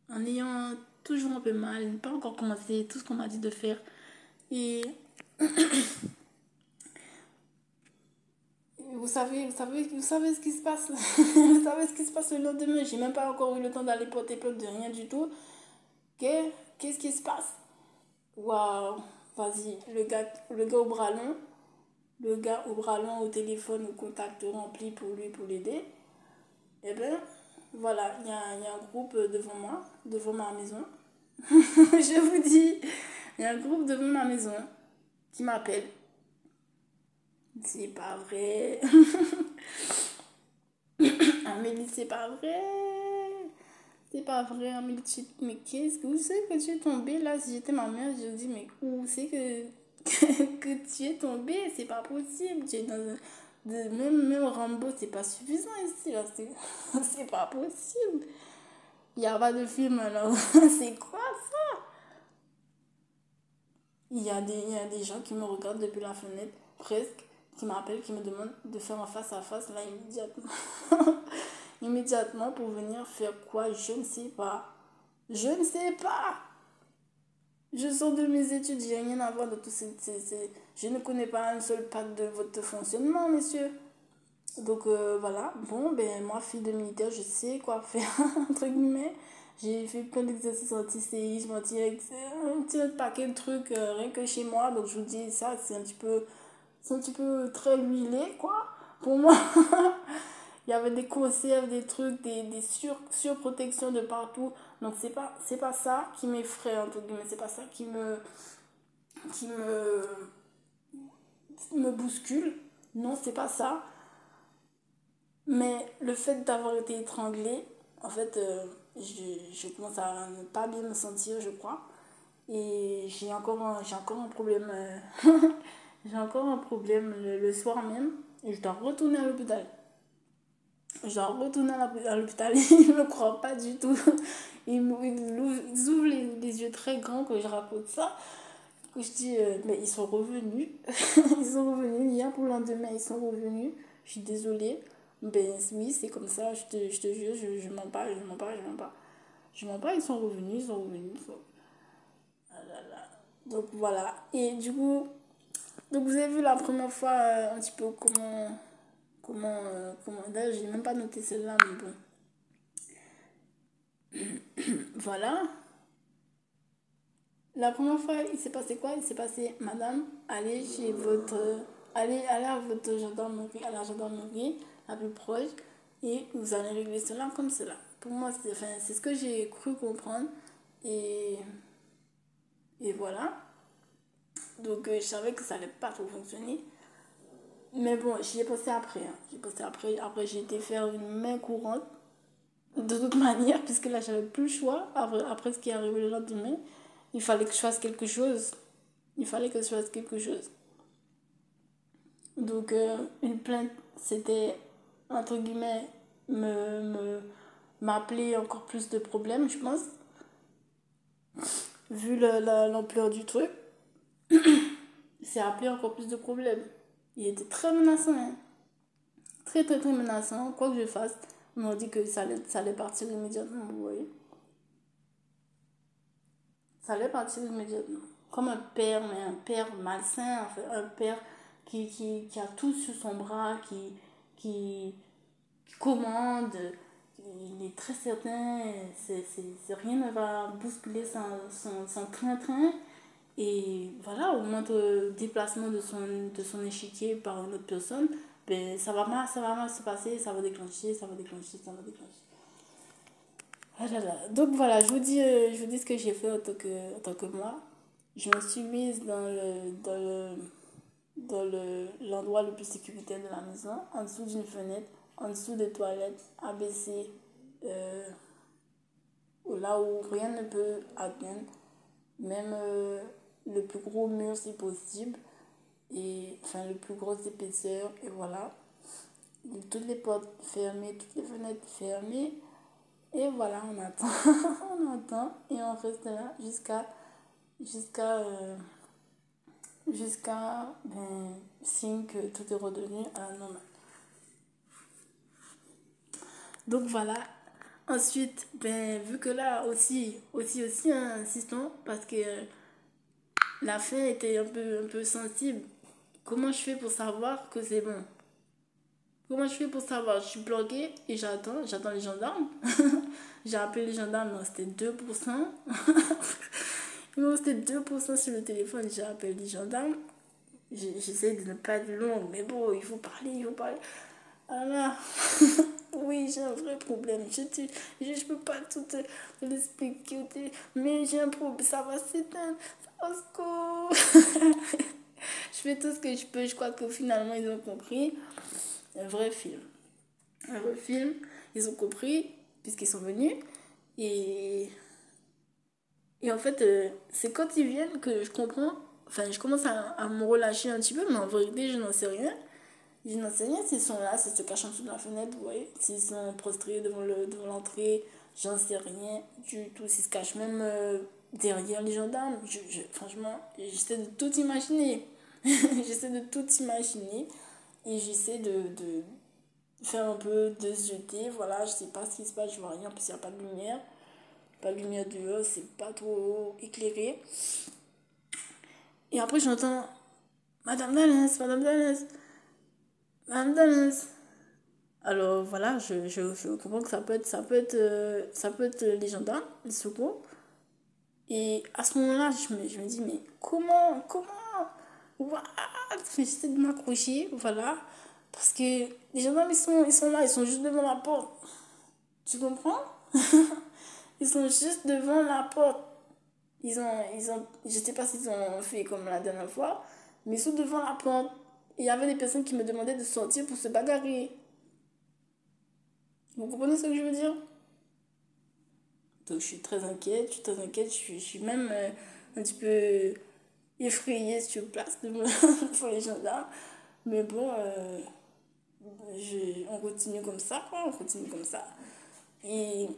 Speaker 1: en ayant toujours un peu mal, pas encore commencé tout ce qu'on m'a dit de faire. Et vous savez ce qui se passe. Vous savez ce qui se passe le lendemain. J'ai même pas encore eu le temps d'aller porter plainte de rien du tout. Qu'est-ce qui se passe? Waouh, vas-y, le gars au bras long, le gars au bras long au téléphone, au contact rempli pour lui, pour l'aider. Eh ben, voilà, il y a un groupe devant moi, devant ma maison. Je vous dis, il y a un groupe devant ma maison qui m'appelle. C'est pas vrai. Amélie, c'est pas vrai. C'est pas vrai, Amélie. Mais qu'est-ce que vous savez que tu es tombée là? Si j'étais ma mère, je dis, mais où c'est que tu es tombée? C'est pas possible. Tu es dans même Rambo, c'est pas suffisant ici. Là. C'est pas possible. Il n'y a pas de film alors. C'est quoi ça? Il y a des gens qui me regardent depuis la fenêtre, presque, qui m'appellent, qui me demandent de faire un face à face là immédiatement. Immédiatement pour venir faire quoi? Je ne sais pas. Je ne sais pas. Je sors de mes études, j'ai rien à voir de tout Je ne connais pas un seul pas de votre fonctionnement, monsieur. Donc voilà, bon, ben moi, fille de militaire, je sais quoi faire, entre guillemets. J'ai fait plein d'exercices anti-séisme, un petit paquet de trucs, rien que chez moi. Donc je vous dis, ça, c'est un petit peu très huilé, quoi. Pour moi, il y avait des conserves, des trucs, des surprotections de partout. Donc c'est pas ça qui m'effraie, entre guillemets. C'est pas ça qui me bouscule. Non, c'est pas ça. Mais le fait d'avoir été étranglée, en fait, je commence à ne pas bien me sentir, je crois. Et j'ai encore un problème. J'ai encore un problème le soir même. Et je dois retourner à l'hôpital. Je dois retourner à l'hôpital. Ils ne me croient pas du tout. Ils ouvrent les yeux très grands quand je raconte ça. Que je dis, mais ils sont revenus. Ils sont revenus hier pour le lendemain. Ils sont revenus. Je suis désolée. Ben oui, c'est comme ça, je te jure, je mens pas, je mens pas, je mens pas. Je mens pas, ils sont revenus, ils sont revenus. Ah là là. Donc voilà. Et du coup, donc vous avez vu la première fois un petit peu comment, d'ailleurs, j'ai même pas noté celle-là, mais bon. Voilà. La première fois, il s'est passé quoi? Il s'est passé, madame, allez à votre gendarmerie, à la gendarmerie la plus proche, et vous allez régler cela comme cela. Pour moi, c'est ce que j'ai cru comprendre, et, et voilà. Donc, je savais que ça allait pas trop fonctionner. Mais bon, j'y ai pensé après. Hein. J'ai pensé après. Après, j'ai été faire une main courante. De toute manière, puisque là, j'avais plus le choix. Après ce qui est arrivé le lendemain, il fallait que je fasse quelque chose. Il fallait que je fasse quelque chose. Donc, une plainte, c'était, entre guillemets, m'appeler encore plus de problèmes, je pense. vu l'ampleur du truc, c'est appelé encore plus de problèmes. Il était très menaçant, hein. Très, très, très menaçant. Quoi que je fasse, on m'a dit que ça allait partir immédiatement, vous voyez. Ça allait partir immédiatement. Comme un père, mais un père malsain, en fait. Un père qui a tout sur son bras, qui commande. Il est très certain, rien ne va bousculer son train-train. Et voilà, au moindre déplacement de son échiquier par une autre personne, ben, ça va mal se passer, ça va déclencher, ça va déclencher, ça va déclencher. Ah là là. Donc voilà, je vous dis ce que j'ai fait en tant que moi. Je me suis mise l'endroit le plus sécuritaire de la maison, en dessous d'une fenêtre, en dessous des toilettes, abaissée, euh, là où rien ne peut atteindre, même le plus gros mur si possible, et enfin le plus grosse épaisseur, et voilà. Toutes les portes fermées, toutes les fenêtres fermées, et voilà, on attend, on attend, et on reste là jusqu'à signe que tout est redevenu à la normale. Donc voilà. Ensuite, ben, vu que là aussi, hein, insistons, parce que la fin était un peu sensible. Comment je fais pour savoir que c'est bon? Comment je fais pour savoir? Je suis bloquée et j'attends les gendarmes. J'ai appelé les gendarmes, il me restait 2%. Il me restait 2% sur le téléphone, j'ai appelé les gendarmes. J'essaie de ne pas être longue, mais bon, il faut parler, il faut parler. Ah là, oui, j'ai un vrai problème. Je peux pas te l'expliquer, mais j'ai un problème, ça va s'éteindre, ça va se Je fais tout ce que je peux, je crois que finalement ils ont compris. Un vrai film. Un vrai film, ils ont compris, puisqu'ils sont venus. Et, et en fait, c'est quand ils viennent que je comprends, enfin, je commence à me relâcher un petit peu, mais en vérité, je n'en sais rien. Je n'en sais rien s'ils sont là, s'ils se cachent en dessous de la fenêtre, vous voyez. S'ils sont prostrés devant l'entrée, j'en sais rien du tout. S'ils se cachent même derrière les gendarmes, franchement, j'essaie de tout imaginer. J'essaie de tout imaginer et j'essaie de faire un peu de jeter. Voilà, je sais pas ce qui se passe, je vois rien parce qu'il n'y a pas de lumière. Pas de lumière dehors, c'est pas trop éclairé. Et après, j'entends Madame Dallas, Madame Dallas, Madame Dallas. Alors voilà, je comprends que ça peut être les gendarmes, les secours. Et à ce moment-là, je me dis, mais comment, what? J'essaie de m'accrocher, voilà. Parce que les gendarmes, ils sont là, ils sont juste devant la porte. Tu comprends? Ils sont juste devant la porte. Je sais pas s'ils ont fait comme la dernière fois, mais ils sont devant la porte. Et il y avait des personnes qui me demandaient de sortir pour se bagarrer. Vous comprenez ce que je veux dire? Donc je suis très inquiète, je suis même un petit peu effrayée sur place pour les gendarmes. Mais bon, on continue comme ça, quoi, on continue comme ça. Et, et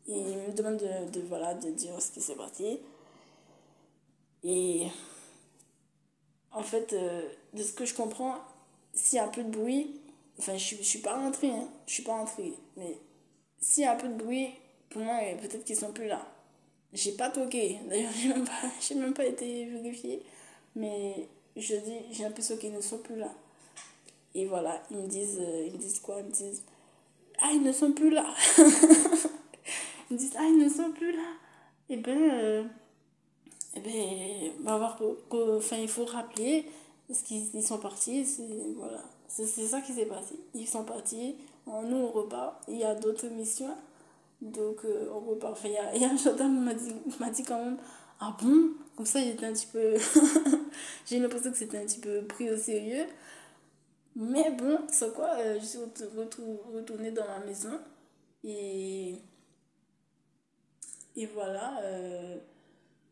Speaker 1: il me demande voilà, de dire ce qui s'est passé. Et en fait, de ce que je comprends, s'il y a un peu de bruit, enfin, je suis pas rentrée, hein, je suis pas rentrée, mais s'il y a un peu de bruit, pour moi, peut-être qu'ils sont plus là. J'ai pas toqué, d'ailleurs, j'ai même pas été vérifiée, mais j'ai l'impression qu'ils ne sont plus là. Et voilà, ils me disent quoi? Ils me disent, ah, ils ne sont plus là. Ils me disent, ah, ils ne sont plus là. Eh ben, enfin, il faut rappeler parce qu'ils sont partis. Voilà. C'est ça qui s'est passé. Ils sont partis. Nous, on repart. Il y a d'autres missions. Donc, on repart. Enfin, il y a un gendarme qui m'a dit quand même, ah bon? Comme ça, j'étais un petit peu. J'ai l'impression que c'était un petit peu pris au sérieux. Mais bon, c'est quoi? Je suis retournée dans ma maison. Et, et voilà.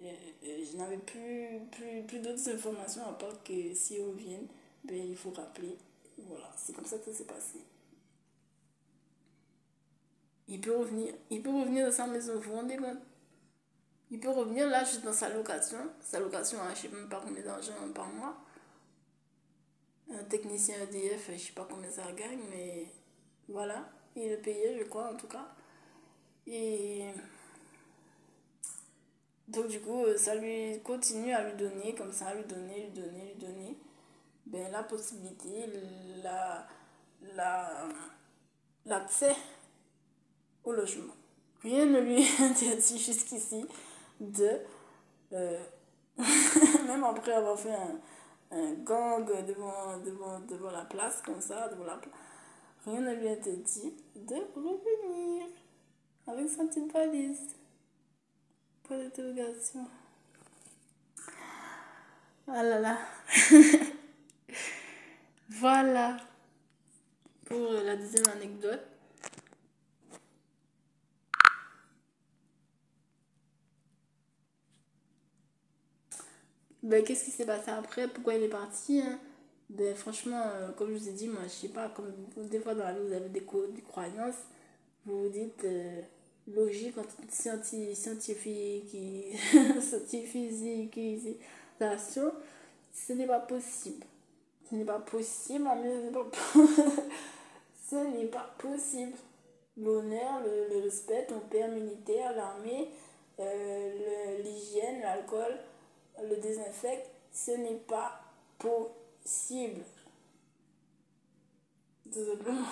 Speaker 1: Je n'avais plus d'autres informations à part que si on vient, ben, il faut rappeler. Voilà, c'est comme ça que ça s'est passé. Il peut revenir dans sa maison, vous vous rendez compte? il peut revenir là juste dans sa location. Sa location, je ne sais même pas combien d'argent par mois. Un technicien EDF, je ne sais pas combien ça gagne, mais voilà, il est payé, je crois, en tout cas. Et donc, du coup, ça lui continue à lui donner, comme ça, lui donner, ben, la possibilité, la, l'accès au logement. Rien ne lui interdit jusqu'ici de, euh, même après avoir fait un gang devant la place, comme ça, rien ne lui interdit de revenir avec sa petite valise. Point d'interrogation. Ah là là. Voilà pour la deuxième anecdote. Ben, qu'est-ce qui s'est passé après? Pourquoi il est parti, hein? Ben, franchement, comme je vous ai dit, moi, je sais pas, comme des fois dans la vie, vous avez des croyances, vous vous dites logique, scientifique, scientifique, ce n'est pas possible. Ce n'est pas possible, ce n'est pas possible. L'honneur, le respect, ton père militaire, l'armée, l'hygiène, l'alcool, le désinfecte, ce n'est pas possible. Tout simplement.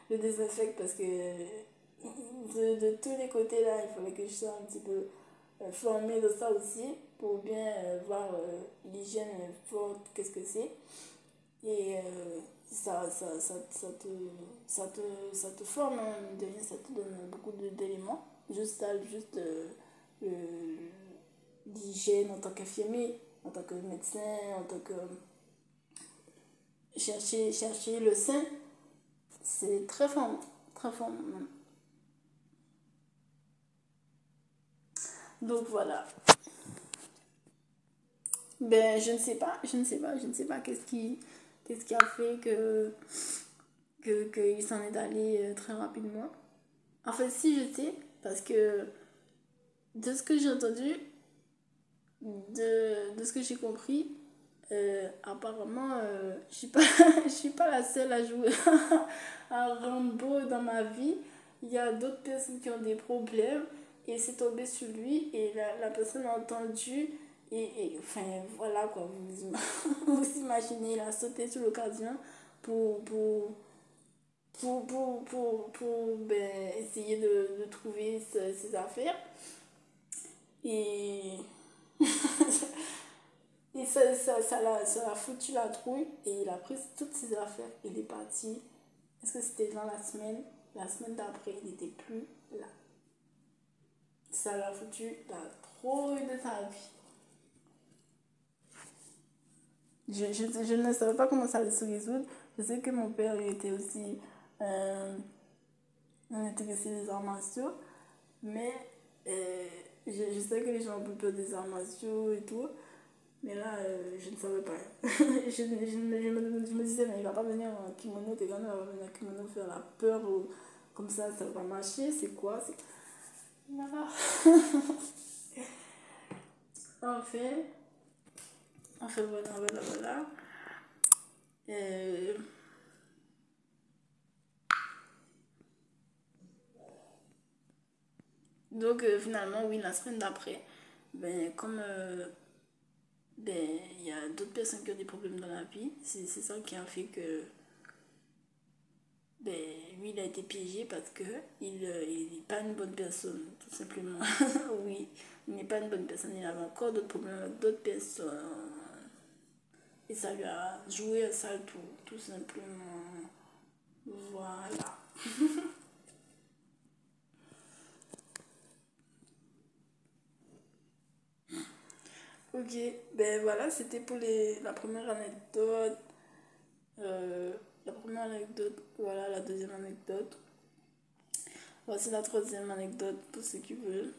Speaker 1: Le désinfecte parce que de tous les côtés là, il fallait que je sois un petit peu formée de ça aussi pour bien voir l'hygiène forte, qu'est-ce que c'est. Et ça te forme, hein, ça te donne beaucoup d'éléments. Juste ça, juste l'hygiène en tant qu'infirmier, en tant que médecin, en tant que chercher le sein, c'est très formant, très formant même. Donc voilà. Ben je ne sais pas qu'est-ce qui a fait qu'il s'en est allé très rapidement. En fait, si je sais, parce que de ce que j'ai entendu, de ce que j'ai compris, apparemment, je suis pas la seule à jouer à Rambo dans ma vie. Il y a d'autres personnes qui ont des problèmes et c'est tombé sur lui et la personne a entendu enfin voilà quoi, vous imaginez, il a sauté sur l'occasion pour, pour, ben, essayer de trouver ses affaires et et ça l'a foutu la trouille et il a pris toutes ses affaires. Il est parti. Est-ce que c'était dans la semaine? La semaine d'après, il n'était plus là. Ça l'a foutu la trouille de sa vie. Je ne savais pas comment ça allait se résoudre. Je sais que mon père il était aussi intéressé des arts martiaux. Mais je sais que les gens ont un peu des arts martiaux et tout. Mais là, je ne savais pas. Je me disais, mais il va pas venir en kimono, quelqu'un va venir en kimono faire la peur ou comme ça va marcher. C'est quoi? Voilà. Enfin, voilà. Euh, donc, finalement, oui, la semaine d'après, ben, comme ben, il y a d'autres personnes qui ont des problèmes dans la vie, c'est ça qui a fait que ben, lui, il a été piégé parce que il n'est pas une bonne personne, tout simplement. Oui, il n'est pas une bonne personne. Il avait encore d'autres problèmes avec d'autres personnes. Et ça lui a joué un sale tour, tout simplement. Voilà. Ok, ben voilà, c'était pour la première anecdote. Euh, la première anecdote, voilà la deuxième anecdote. Voici la troisième anecdote pour ceux qui veulent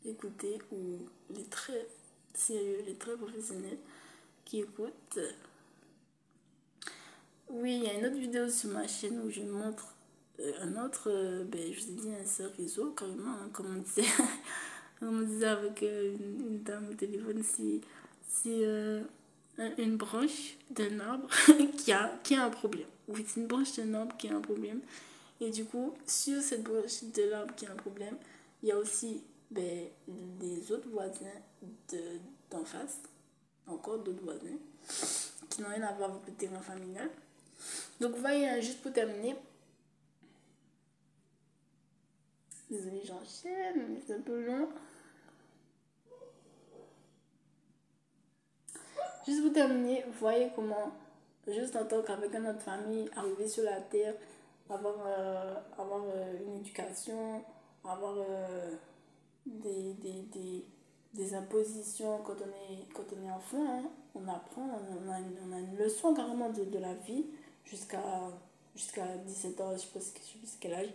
Speaker 1: écouter ou les très sérieux, les très professionnels qui écoutent. Oui, il y a une autre vidéo sur ma chaîne où je montre un autre, ben, je vous ai dit, un seul réseau, carrément, hein, comme on disait, comme on disait avec une dame au téléphone, c'est une branche d'un arbre qui a un problème. Oui, c'est une branche d'un arbre qui a un problème. Et du coup, sur cette branche de l'arbre qui a un problème, il y a aussi ben, les autres voisins d'en face, encore d'autres voisins, qui n'ont rien à voir avec le terrain familial. Donc, vous voyez, hein, juste pour terminer, désolée, j'enchaîne, mais c'est un peu long. Juste pour terminer, vous voyez comment, juste en tant qu'avec notre famille, arriver sur la terre, avoir une éducation, avoir des impositions quand on est enfant, hein. On apprend, on a une leçon carrément de la vie jusqu'à 17 ans, je sais plus quel âge,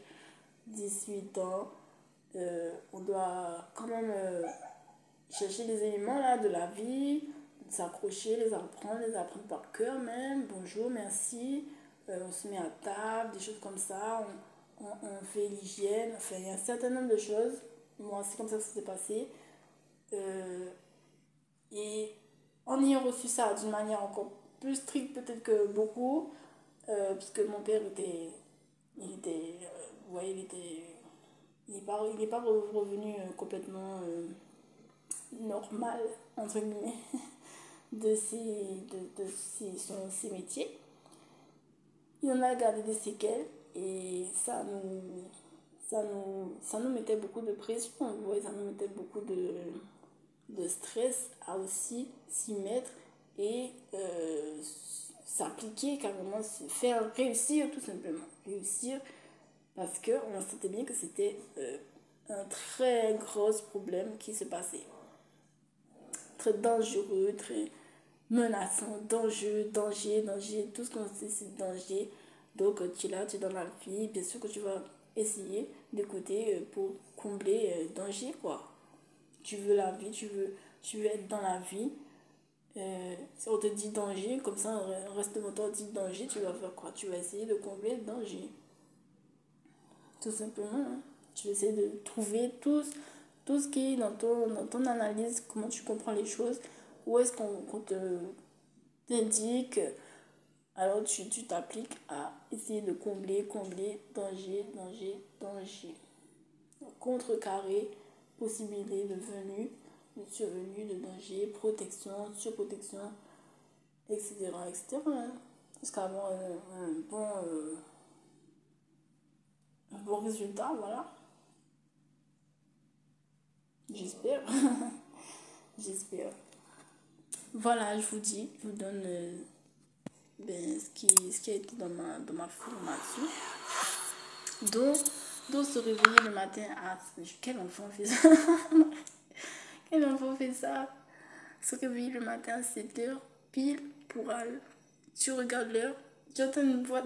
Speaker 1: 18 ans. On doit quand même chercher les éléments là, de la vie, s'accrocher, les apprendre par cœur même. Bonjour, merci. On se met à table, des choses comme ça. On fait l'hygiène. Enfin, il y a un certain nombre de choses. Moi, c'est comme ça que ça s'est passé. Et en ayant reçu ça d'une manière encore plus stricte peut-être que beaucoup, puisque mon père vous voyez, il n'est pas revenu complètement normal, entre guillemets, ses métiers. Il en a gardé des séquelles et ça nous mettait beaucoup de pression, vous voyez, ça nous mettait beaucoup de stress à aussi s'y mettre et s'appliquer carrément, faire réussir tout simplement. Réussir parce qu'on sentait bien que c'était un très gros problème qui se passait. Très dangereux, très menaçant, danger, tout ce qu'on sait c'est danger. Donc tu es là, tu es dans la vie, bien sûr que tu vas essayer d'écouter pour combler danger quoi. Tu veux la vie, tu veux être dans la vie. Si on te dit danger, comme ça, reste devant toi, on te dit danger, tu vas faire quoi? Tu vas essayer de combler le danger. Tout simplement, hein. Tu vas essayer de trouver tout ce qui est dans ton analyse, comment tu comprends les choses, où est-ce qu'on t'indique, alors tu t'appliques à essayer de combler, danger, contrecarrer, possibilité de venue, de survenue, de danger, protection, surprotection, etc. etc. hein. Jusqu'à avoir un bon résultat, voilà. J'espère. J'espère. Voilà, je vous donne ce qui a été dans ma formation. Donc se réveiller le matin à... Quel enfant fait ça? Quel enfant fait ça? Se réveiller le matin à 7h, pile pour aller. Tu regardes l'heure, tu entends une voix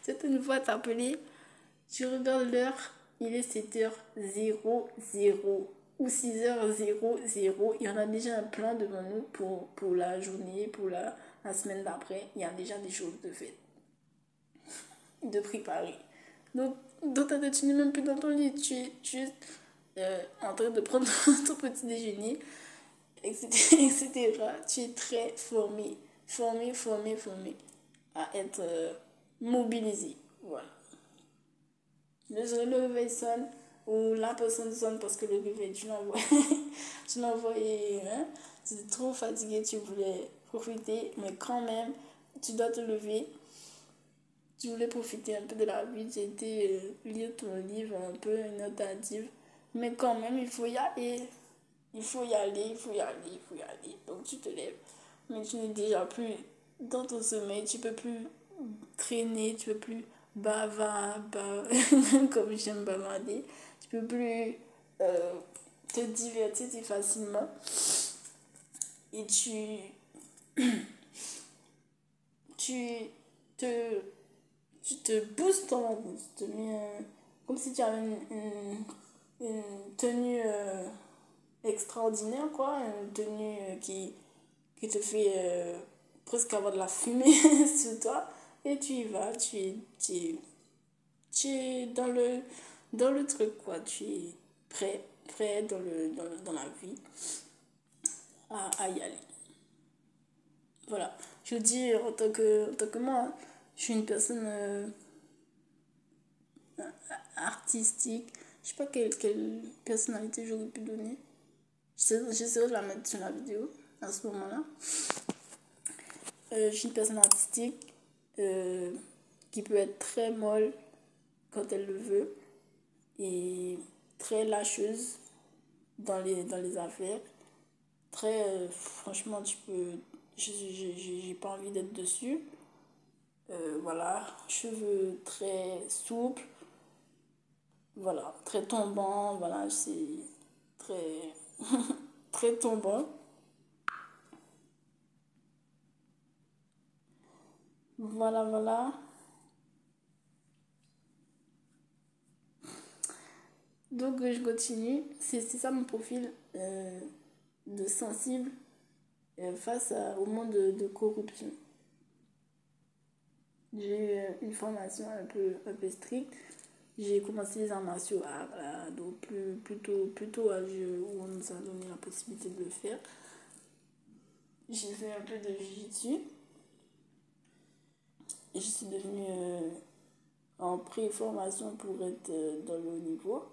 Speaker 1: tu entends une voix t'appeler, tu regardes l'heure, il est 7h00 ou 6h00. Il y en a déjà un plan devant nous pour la journée, pour la semaine d'après. Il y a déjà des choses de faites, de préparer. Donc, dans ta tête, tu n'es même plus dans ton lit. Tu es en train de prendre ton petit déjeuner, etc. Tu es très formé à être mobilisé. Voilà. Le réveil sonne ou la personne sonne parce que le réveil, tu l'envoies hein, tu es trop fatigué, tu voulais profiter, mais quand même, tu dois te lever. Tu voulais profiter un peu de la vie, tu étais lire ton livre un peu inattentive, mais quand même, il faut y aller. Il faut y aller. Donc tu te lèves, mais tu n'es déjà plus dans ton sommeil, tu peux plus traîner, tu peux plus comme j'aime bavarder, tu peux plus te divertir si facilement et tu te tu te boostes dans la vie, tu te mets comme si tu avais une tenue extraordinaire quoi, une tenue qui te fait presque avoir de la fumée sur toi et tu y vas, tu es dans le truc, quoi. Tu es prêt dans la vie à y aller. Voilà. Je dis, en tant que moi, je suis une personne artistique. Je sais pas quelle personnalité j'aurais pu donner. J'essaierai de la mettre sur la vidéo à ce moment-là. Je suis une personne artistique qui peut être très molle quand elle le veut et très lâcheuse dans les affaires. Très, franchement, j'ai pas envie d'être dessus. Voilà, cheveux très souples, voilà, très tombants, voilà, c'est très, très tombant. Voilà, voilà. Donc, je continue. C'est ça mon profil de sensible face au monde de corruption. J'ai eu une formation un peu stricte. J'ai commencé les arts martiaux donc plutôt à l'âge où on nous a donné la possibilité de le faire. J'ai fait un peu de jiu-jitsu et je suis devenue en pré-formation pour être dans le haut niveau.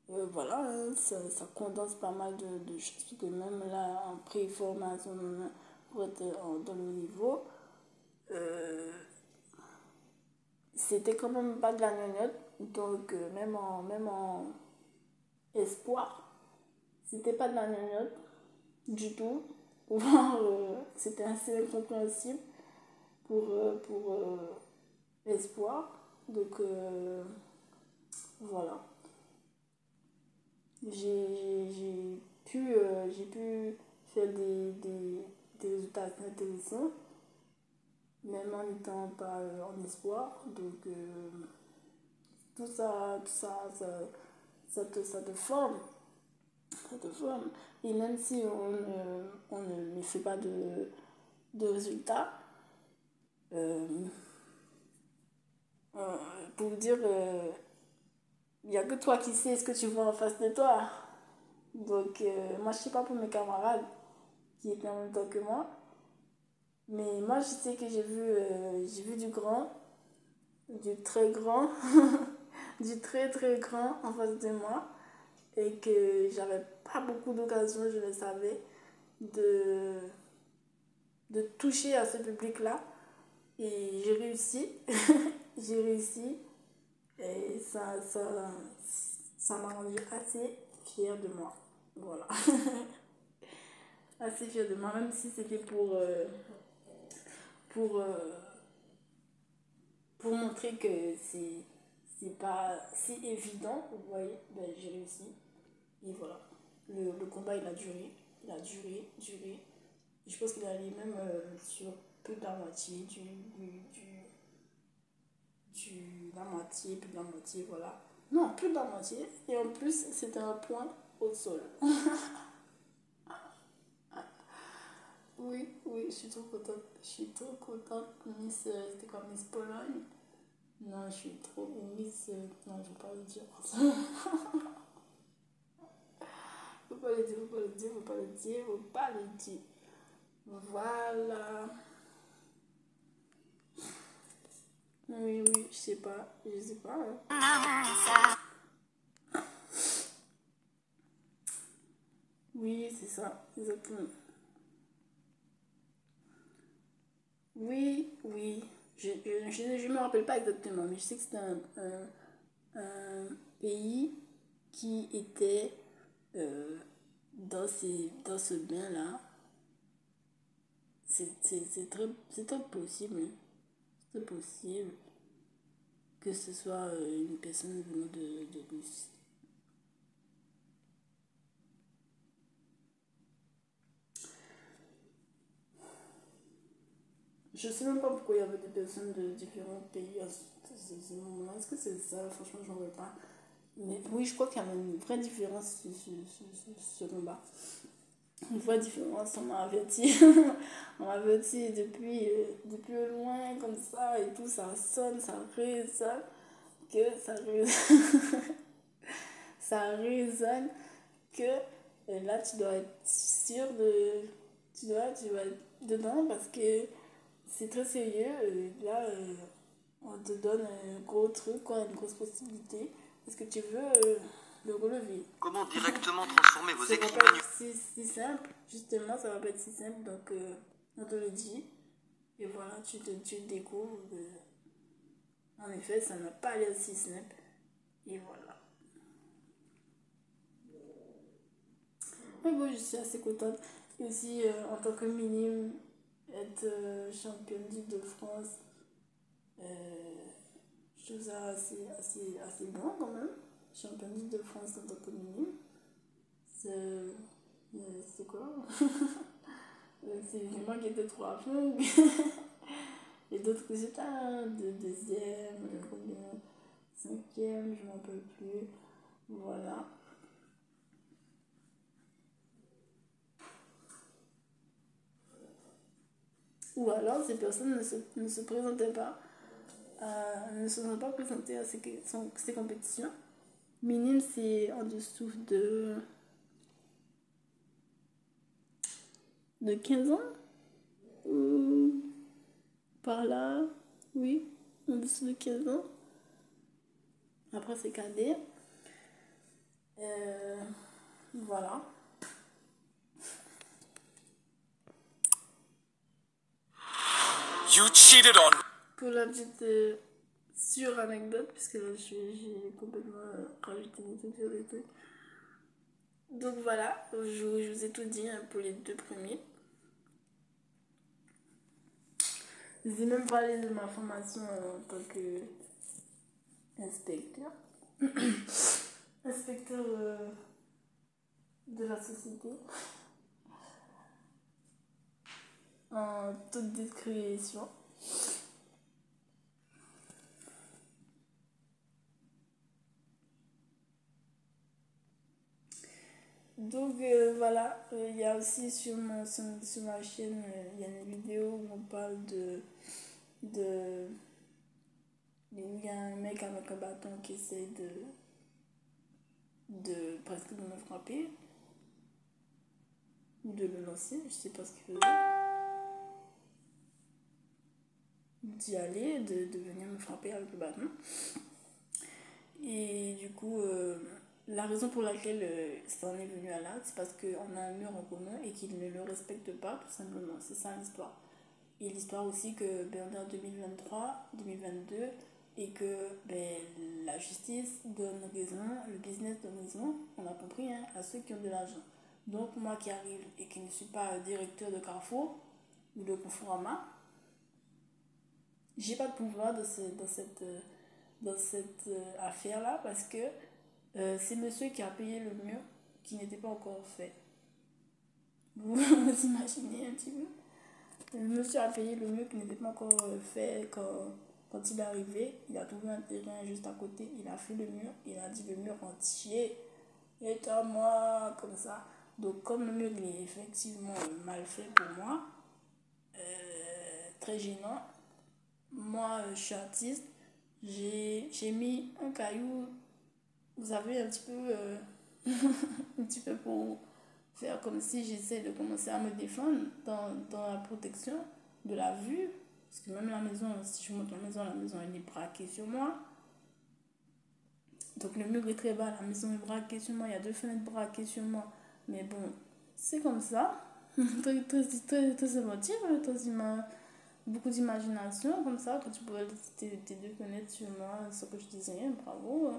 Speaker 1: Voilà, hein, ça condense pas mal de choses, parce que même là, en pré-formation pour être dans le haut niveau, euh, c'était quand même pas de la gnognotte. Donc, même en espoir, c'était pas de la gnognotte du tout. Voire, c'était assez incompréhensible pour espoir. Donc, voilà. J'ai pu faire des résultats intéressants, même en n'étant pas en espoir. Donc, ça te forme. Ça te forme. Et même si on ne fait pas de résultats, euh, euh, pour vous dire, il n'y a que toi qui sais ce que tu vois en face de toi. Donc, moi, je ne sais pas pour mes camarades qui étaient en même temps que moi. Mais moi, je sais que j'ai vu du grand, du très grand, du très très grand en face de moi. Et que j'avais pas beaucoup d'occasions, je le savais, de, de toucher à ce public-là. Et j'ai réussi. J'ai réussi. Et ça m'a rendu assez fière de moi. Voilà. Assez fière de moi, même si c'était pour, euh, pour montrer que c'est pas si évident. Vous voyez, ben, j'ai réussi. Et voilà. Le combat, il a duré. Il a duré. Je pense qu'il allait même sur plus de la moitié la moitié, plus de la moitié, voilà. Non, plus de la moitié. Et en plus, c'était un point au sol. Oui, oui, je suis trop contente. Je suis trop contente. Miss, c'était quoi, Miss Pologne? Non, je suis trop. Miss. Non, je ne vais pas le dire. Faut pas le dire, faut pas le dire, faut pas le dire, faut pas le dire. Voilà. Oui, oui, je sais pas. Hein. Oui, c'est ça, exactement. Oui, oui. Je me rappelle pas exactement, mais je sais que c'était un pays qui était euh, dans ce bain-là. C'est très possible, hein. C'est possible que ce soit une personne venant de Russie. Je sais même pas pourquoi il y avait des personnes de différents pays à ce moment-là. Est-ce que c'est ça? Franchement, je n'en vois pas. Mais oui, je crois qu'il y avait une vraie différence sur ce combat. Une fois différence, on m'a averti. On m'a averti depuis loin, comme ça, et tout, ça sonne, ça résonne, que ça résonne, ça résonne, que là, tu dois être sûr de. Tu dois être dedans parce que c'est très sérieux. Là, on te donne un gros truc, quoi, une grosse possibilité. Est-ce que tu veux le relever?
Speaker 2: Comment directement transformer vos
Speaker 1: Ça va
Speaker 2: écrits
Speaker 1: pas
Speaker 2: manuels?
Speaker 1: être si simple, justement, ça va pas être si simple, donc on te le dit. Et voilà, tu découvres. En effet, ça n'a pas l'air si simple. Et voilà. Mais bon, je suis assez contente. Et aussi, en tant que minime, être championne d'Île-de-France, euh, je trouve ça assez bon quand même. Championne d'Île-de-France en tant que minime. C'est quoi? C'est moi qui étais trop à fond. Et d'autres résultats, de deuxième, combien, cinquième, je m'en peux plus. Voilà. Ou alors ces personnes ne se présentaient pas, ne se sont pas présentées à ces compétitions. Minime, c'est en dessous de 15 ans. Ou par là, oui, en dessous de 15 ans. Après, c'est cadet. Euh, voilà.
Speaker 2: You cheated on.
Speaker 1: Pour la petite sur-anecdote, puisque là, j'ai complètement rajouté des trucs sur des trucs. Donc voilà, je vous ai tout dit hein, pour les deux premiers. Je vous ai même parlé de ma formation en tant qu'inspecteur. Inspecteur de la société. En toute discrétion. Donc voilà, il y a aussi sur ma chaîne, il y a une vidéo où on parle de il y a un mec avec un bâton qui essaie de presque de me frapper ou de le lancer, je sais pas ce qu'il faisait, d'y aller, de venir me frapper avec le bâton. Et du coup, la raison pour laquelle ça en est venu à là, c'est parce qu'on a un mur en commun et qu'il ne le respecte pas, tout simplement. C'est ça l'histoire. Et l'histoire aussi que on est en 2023, 2022, et que la justice donne raison, le business donne raison, on a compris, hein, à ceux qui ont de l'argent. Donc moi qui arrive et qui ne suis pas directeur de Carrefour ou de Conforama, j'ai pas de pouvoir dans cette affaire-là parce que c'est monsieur qui a payé le mur qui n'était pas encore fait. Vous vous imaginez un petit peu? Le monsieur a payé le mur qui n'était pas encore fait quand il est arrivé. Il a trouvé un terrain juste à côté. Il a fait le mur. Il a dit le mur entier est à moi, comme ça. Donc comme le mur il est effectivement mal fait pour moi, très gênant, moi je suis artiste, j'ai mis un caillou, vous savez, un petit peu, un petit peu pour faire comme si j'essaie de commencer à me défendre dans la protection de la vue. Parce que même la maison, si je monte la maison elle est braquée sur moi. Donc le mur est très bas, la maison est braquée sur moi, il y a deux fenêtres braquées sur moi. Mais bon, c'est comme ça. Très émotif, beaucoup d'imagination comme ça, que tu pourrais laisser tes deux fenêtres sur moi, ce que je disais, bravo.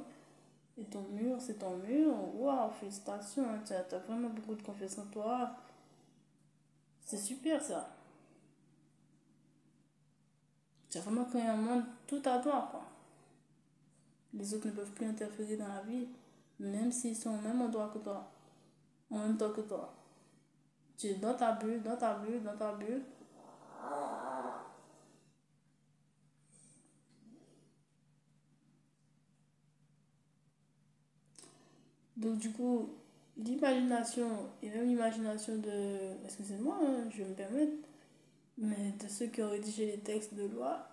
Speaker 1: Et ton mur, c'est ton mur. Waouh, félicitations, tu as vraiment beaucoup de confiance en toi. C'est super ça. Tu as vraiment créé un monde tout à toi, quoi. Les autres ne peuvent plus interférer dans la vie, même s'ils sont au même endroit que toi, en même temps que toi. Tu es dans ta bulle, dans ta bulle, dans ta bulle. Donc du coup, l'imagination, et même l'imagination de, excusez-moi, hein, je vais me permettre, mais de ceux qui ont rédigé les textes de loi,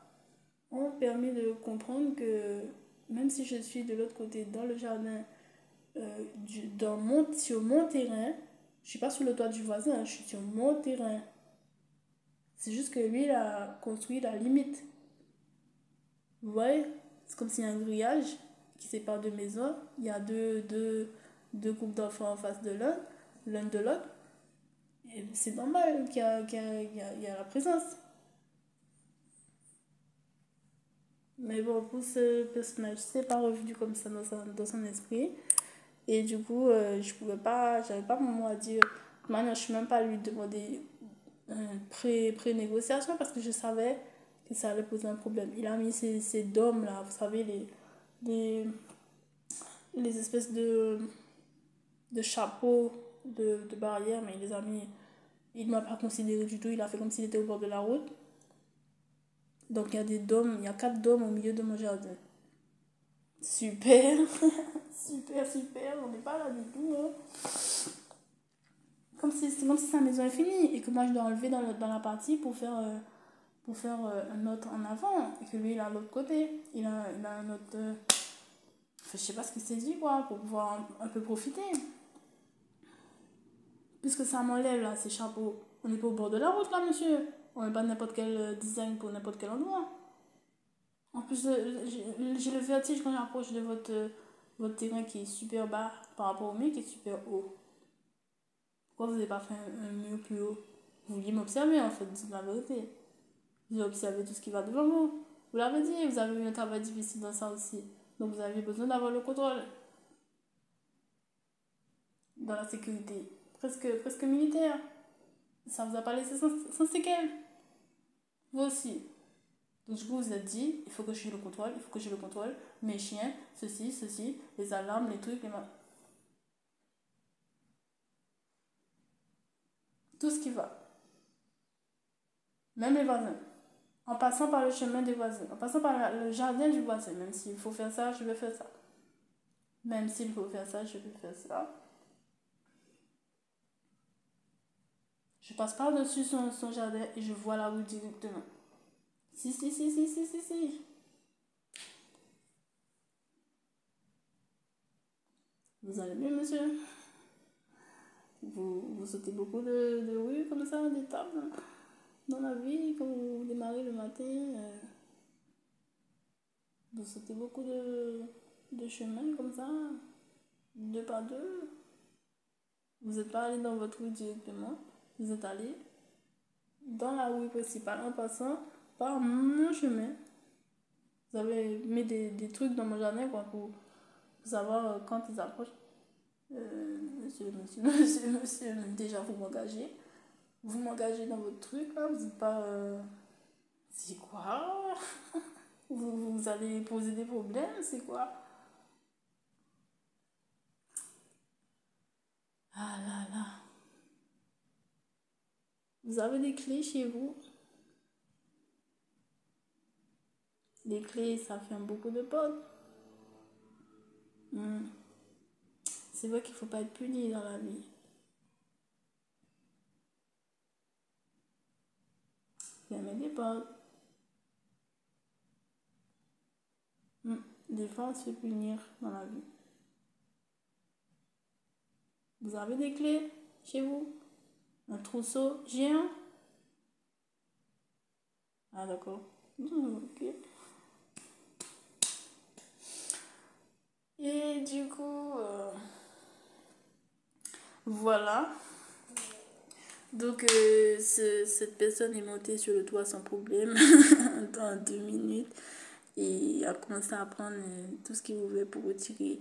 Speaker 1: ont permis de comprendre que même si je suis de l'autre côté, dans le jardin, sur mon terrain, je suis pas sur le toit du voisin, hein, je suis sur mon terrain. C'est juste que lui, il a construit la limite. Vous voyez? C'est comme s'il y a un grillage qui sépare deux maisons. Il y a deux groupes d'enfants en face de l'un de l'autre. Et c'est normal qu'il y a la présence. Mais bon, pour ce personnage, c'est pas revenu comme ça dans son esprit. Et du coup, je pouvais pas, j'avais pas mon mot à dire. Maintenant, je suis même pas à lui demander pré-négociation parce que je savais que ça allait poser un problème. Il a mis ces dômes là, vous savez, les, les espèces de chapeaux de barrière, mais il les a mis. Il ne m'a pas considéré du tout, il a fait comme s'il était au bord de la route. Donc il y a des dômes, il y a 4 dômes au milieu de mon jardin. Super, super, super, on n'est pas là du tout. Hein. C'est comme si sa maison est finie et que moi je dois enlever dans la partie pour faire un autre en avant et que lui il a l'autre côté. Il a un autre. Enfin, je sais pas ce qu'il s'est dit quoi, pour pouvoir un peu profiter. Puisque ça m'enlève là, ces chapeaux. On n'est pas au bord de la route là, monsieur. On n'est pas n'importe quel design pour n'importe quel endroit. En plus, j'ai le vertige quand j'approche de votre terrain qui est super bas par rapport au mien qui est super haut. Pourquoi vous n'avez pas fait un mur plus haut? Vous vouliez m'observer en fait, dites la vérité. Vous observez tout ce qui va devant vous. Vous l'avez dit, vous avez eu un travail difficile dans ça aussi. Donc vous avez besoin d'avoir le contrôle dans la sécurité. Presque militaire. Ça vous a pas laissé sans séquelles. Vous aussi. Donc du coup vous êtes dit, il faut que j'ai le contrôle, il faut que j'ai le contrôle. Mes chiens, ceci, les alarmes, les trucs, tout ce qui va. Même les voisins. En passant par le chemin des voisins. En passant par le jardin du voisin. Même s'il faut faire ça, je vais faire ça. Même s'il faut faire ça, je vais faire ça. Je passe par-dessus son jardin et je vois la rue directement. Si. Vous allez bien, monsieur? Vous sautez beaucoup de rues comme ça, d'étapes dans la vie, quand vous démarrez le matin. Vous sautez beaucoup de chemins comme ça, deux par deux. Vous n'êtes pas allé dans votre rue directement. Vous êtes allé dans la rue principale en passant par mon chemin. Vous avez mis des trucs dans mon jardin quoi, pour savoir quand ils approchent. Monsieur, déjà vous m'engagez. Vous m'engagez dans votre truc là, vous n'êtes pas. C'est quoi? Vous allez poser des problèmes, c'est quoi? Ah là là. Vous avez des clés chez vous? Les clés, ça ferme beaucoup de portes. Hmm. C'est vrai qu'il ne faut pas être puni dans la vie. Fermer des portes. Hmm. Des fois, on se fait punir dans la vie. Vous avez des clés chez vous? Un trousseau géant? Ah d'accord. Ok. Et du coup, voilà. Donc, cette personne est montée sur le toit sans problème dans 2 minutes et a commencé à prendre tout ce qu'il voulait pour retirer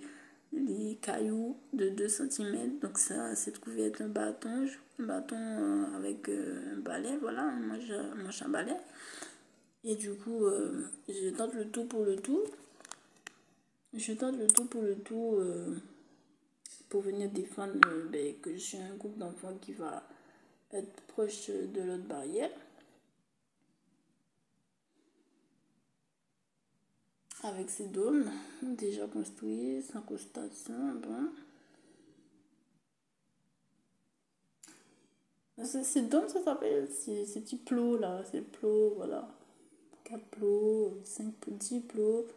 Speaker 1: les cailloux de 2 cm. Donc, ça s'est trouvé être un bâton avec un balai, voilà, un manche à balai. Et du coup, je tente le tout pour le tout. Je tente le tout pour le tout pour venir défendre que je suis un groupe d'enfants qui va être proche de l'autre barrière. Avec ces dômes déjà construits, sans constatation, bon. C'est dôme, ça s'appelle. Ces petits plots là, ces plots, voilà. 4 plots, 5 10 plots.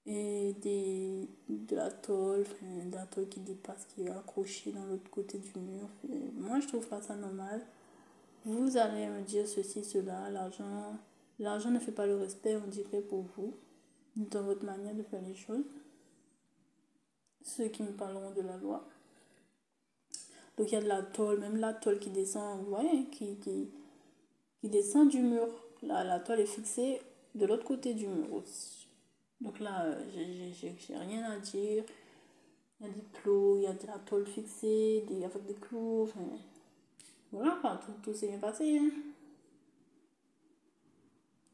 Speaker 1: Et de la tôle, enfin, de la tôle qui dépasse, qui est accrochée dans l'autre côté du mur. Et moi, je trouve pas ça normal. Vous allez me dire ceci, cela, l'argent ne fait pas le respect, on dirait pour vous, dans votre manière de faire les choses. Ceux qui me parleront de la loi. Donc il y a de la tôle, même la tôle qui descend, vous voyez, qui descend du mur. Là, la toile est fixée de l'autre côté du mur aussi. Donc là, j'ai rien à dire. Il y a des plots, il y a de la tôle fixée, avec des clous. Enfin, voilà, enfin, tout s'est bien passé. Hein.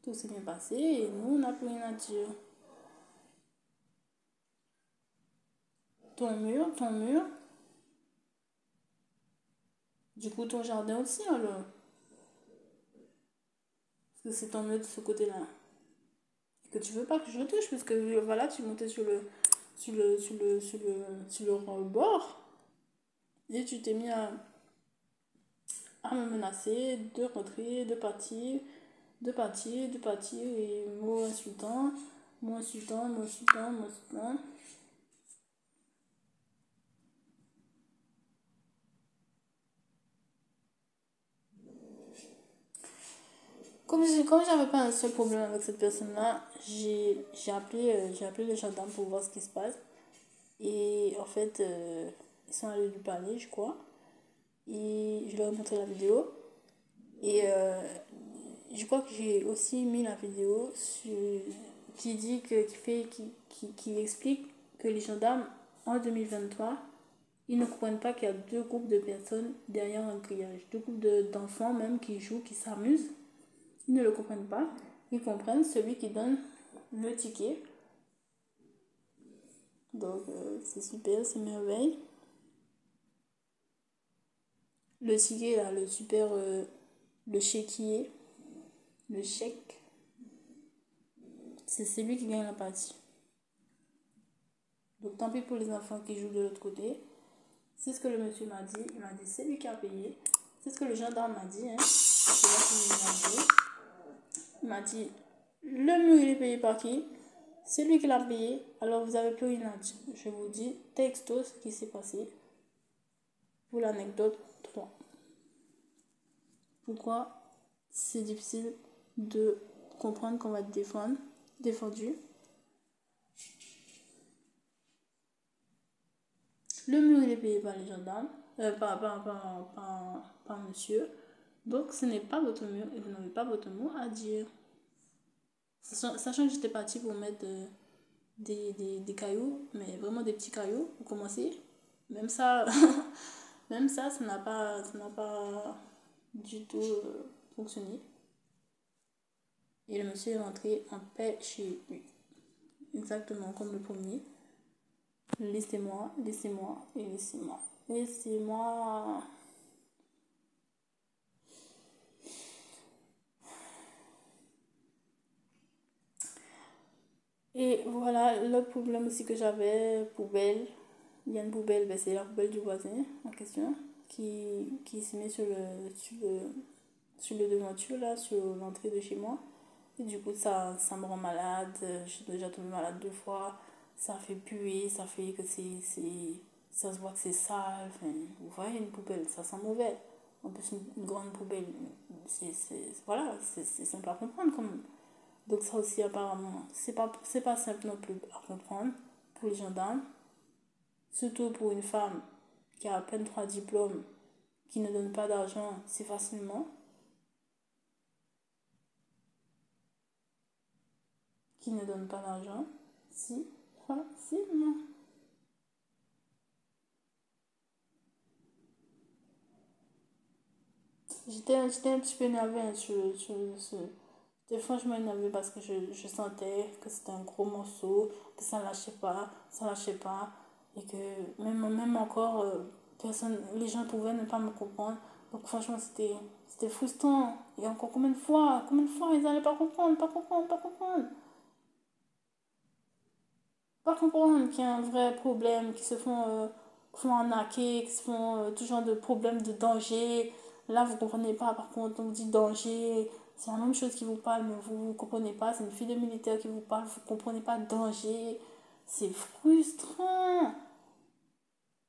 Speaker 1: Tout s'est bien passé et nous, on n'a plus rien à dire. Ton mur. Du coup, ton jardin aussi, alors. Parce que c'est ton mur de ce côté-là. Que tu veux pas que je le touche, parce que voilà, tu montais sur le rebord et tu t'es mis à me menacer de rentrer, de partir et mots insultants, mots insultants, mots insultants, mots insultants. Comme j'avais pas un seul problème avec cette personne-là, j'ai appelé les gendarmes pour voir ce qui se passe. Et en fait, ils sont allés lui parler, je crois. Et je leur ai montré la vidéo. Et je crois que j'ai aussi mis la vidéo qui dit qui explique que les gendarmes, en 2023, ils ne comprennent pas qu'il y a deux groupes de personnes derrière un grillage. Deux groupes d'enfants même qui jouent, qui s'amusent. Ils ne le comprennent pas. Ils comprennent celui qui donne le ticket. Donc, c'est super, c'est merveille. Le ticket, là, le super... le chéquier, le chèque, c'est celui qui gagne la partie. Donc, tant pis pour les enfants qui jouent de l'autre côté. C'est ce que le monsieur m'a dit. Il m'a dit, c'est lui qui a payé. C'est ce que le gendarme m'a dit. Hein. C'est là qu'il m'a dit. Il m'a dit, le mur, il est payé par qui? C'est lui qui l'a payé, alors vous n'avez plus rien à dire. Je vous dis texto ce qui s'est passé. Pour l'anecdote 3. Pourquoi c'est difficile de comprendre qu'on va être défendu. Le mur, il est payé par les gendarmes, par monsieur. Donc, ce n'est pas votre mur et vous n'avez pas votre mot à dire. Sachant que j'étais partie pour mettre des cailloux, mais vraiment des petits cailloux pour commencer. Même ça, ça n'a pas du tout fonctionné. Et le monsieur est rentré en paix chez lui. Exactement comme le premier. Laissez-moi. Et voilà, le problème aussi que j'avais, poubelle. Il y a une poubelle, ben c'est la poubelle du voisin en question qui se met sur le devanture, là, sur l'entrée de chez moi. Et du coup, ça me rend malade. J'ai déjà tombé malade 2 fois. Ça fait puer, ça fait que ça se voit que c'est sale. Enfin, vous voyez, une poubelle, ça sent mauvais. En plus, une grande poubelle, voilà, c'est simple à comprendre. Donc ça aussi, apparemment, c'est pas simple non plus à comprendre pour les gendarmes. Surtout pour une femme qui a à peine 3 diplômes, qui ne donne pas d'argent si facilement. Qui ne donne pas d'argent si facilement. J'étais un petit peu énervée hein, sur ce. J'étais franchement énervée parce que je sentais que c'était un gros morceau, que ça lâchait pas. Et que même encore, les gens pouvaient ne pas me comprendre. Donc franchement, c'était frustrant. Et encore combien de fois ils n'allaient pas comprendre. Pas comprendre qu'il y a un vrai problème, qui se font font arnaquer, qui se font tout genre de problèmes de danger. Là, vous comprenez pas, par contre, on vous dit danger, c'est la même chose qui vous parle, mais vous ne comprenez pas. C'est une fille de militaire qui vous parle, vous ne comprenez pas danger. C'est frustrant.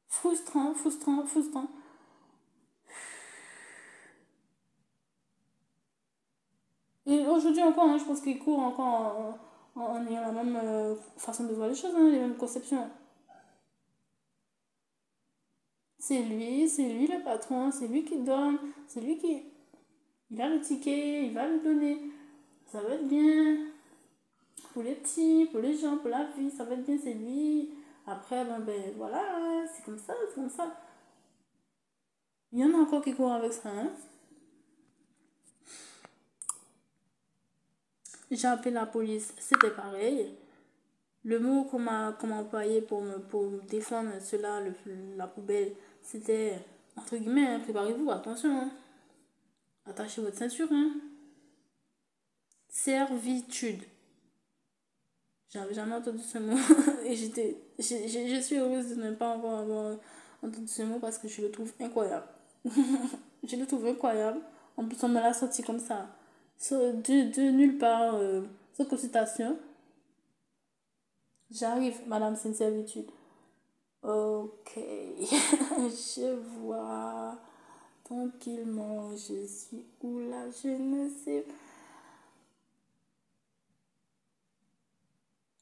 Speaker 1: Frustrant, frustrant, frustrant. Et aujourd'hui encore, hein, je pense qu'ils courent encore en ayant la même façon de voir les choses, hein, les mêmes conceptions. C'est lui le patron, c'est lui qui donne, c'est lui qui... Il a le ticket, il va le donner. Ça va être bien pour les petits, pour les gens, pour la vie, ça va être bien, c'est lui. Après, ben voilà, c'est comme ça, c'est comme ça. Il y en a encore qui courent avec ça, hein. J'ai appelé la police, c'était pareil. Le mot qu'on m'a employé pour me défendre cela, la poubelle, c'était, entre guillemets, hein, préparez-vous, attention, hein. Attachez votre ceinture, hein. Servitude. J'avais jamais entendu ce mot et je suis heureuse de ne pas avoir entendu ce mot parce que je le trouve incroyable. Je le trouve incroyable. En plus, on me l'a sorti comme ça. De nulle part, sans consultation. J'arrive, madame, c'est une servitude. Ok, je vois tranquillement, je suis où là, je ne sais pas.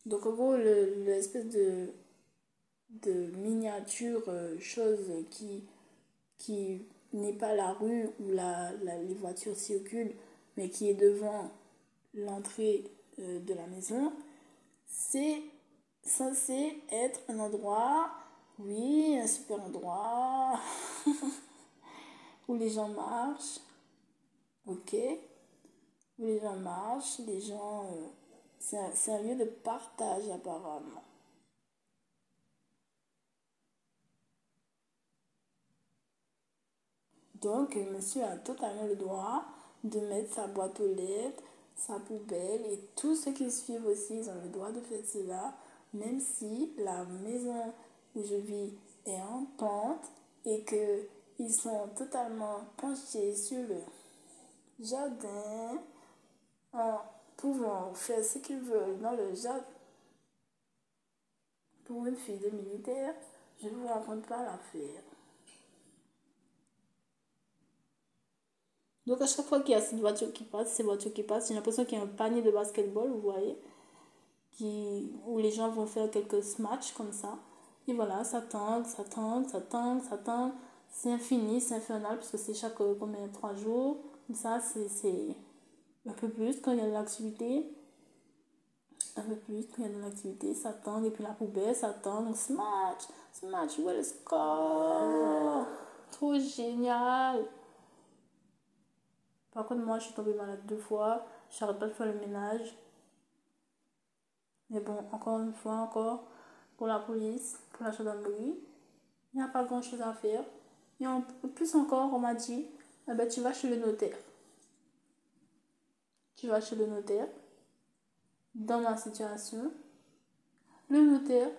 Speaker 1: Donc en gros, l'espèce de miniature chose qui n'est pas la rue où les voitures circulent, mais qui est devant l'entrée de la maison, c'est censé être un endroit, oui, un super endroit, où les gens marchent, ok, où les gens marchent, les gens... c'est un lieu de partage apparemment. Donc, monsieur a totalement le droit de mettre sa boîte aux lettres, sa poubelle et tout ce qui suivent aussi, ils ont le droit de faire cela, même si la maison où je vis est en pente et que ils sont totalement penchés sur le jardin en pouvant faire ce qu'ils veulent dans le jardin. Pour une fille de militaire, je ne vous raconte pas l'affaire. Donc à chaque fois qu'il y a cette voiture qui passe, ces voitures qui passent, j'ai l'impression qu'il y a un panier de basketball, vous voyez, où les gens vont faire quelques matchs comme ça. Et voilà, ça tangue, ça tangue, ça tangue, ça tangue. C'est infini, c'est infernal, parce que c'est chaque combien, 3 jours. Comme ça, c'est un peu plus quand il y a de l'activité. Un peu plus quand il y a de l'activité, ça tangue. Et puis la poubelle, ça tangue. Donc smash, où est le score? Trop génial! Par contre, moi, je suis tombée malade 2 fois. Je n'arrête pas de faire le ménage. Mais bon, encore une fois, encore, pour la police, pour la gendarmerie, il n'y a pas grand-chose à faire. Et en plus encore, on m'a dit, eh ben, tu vas chez le notaire. Tu vas chez le notaire. Dans ma situation, le notaire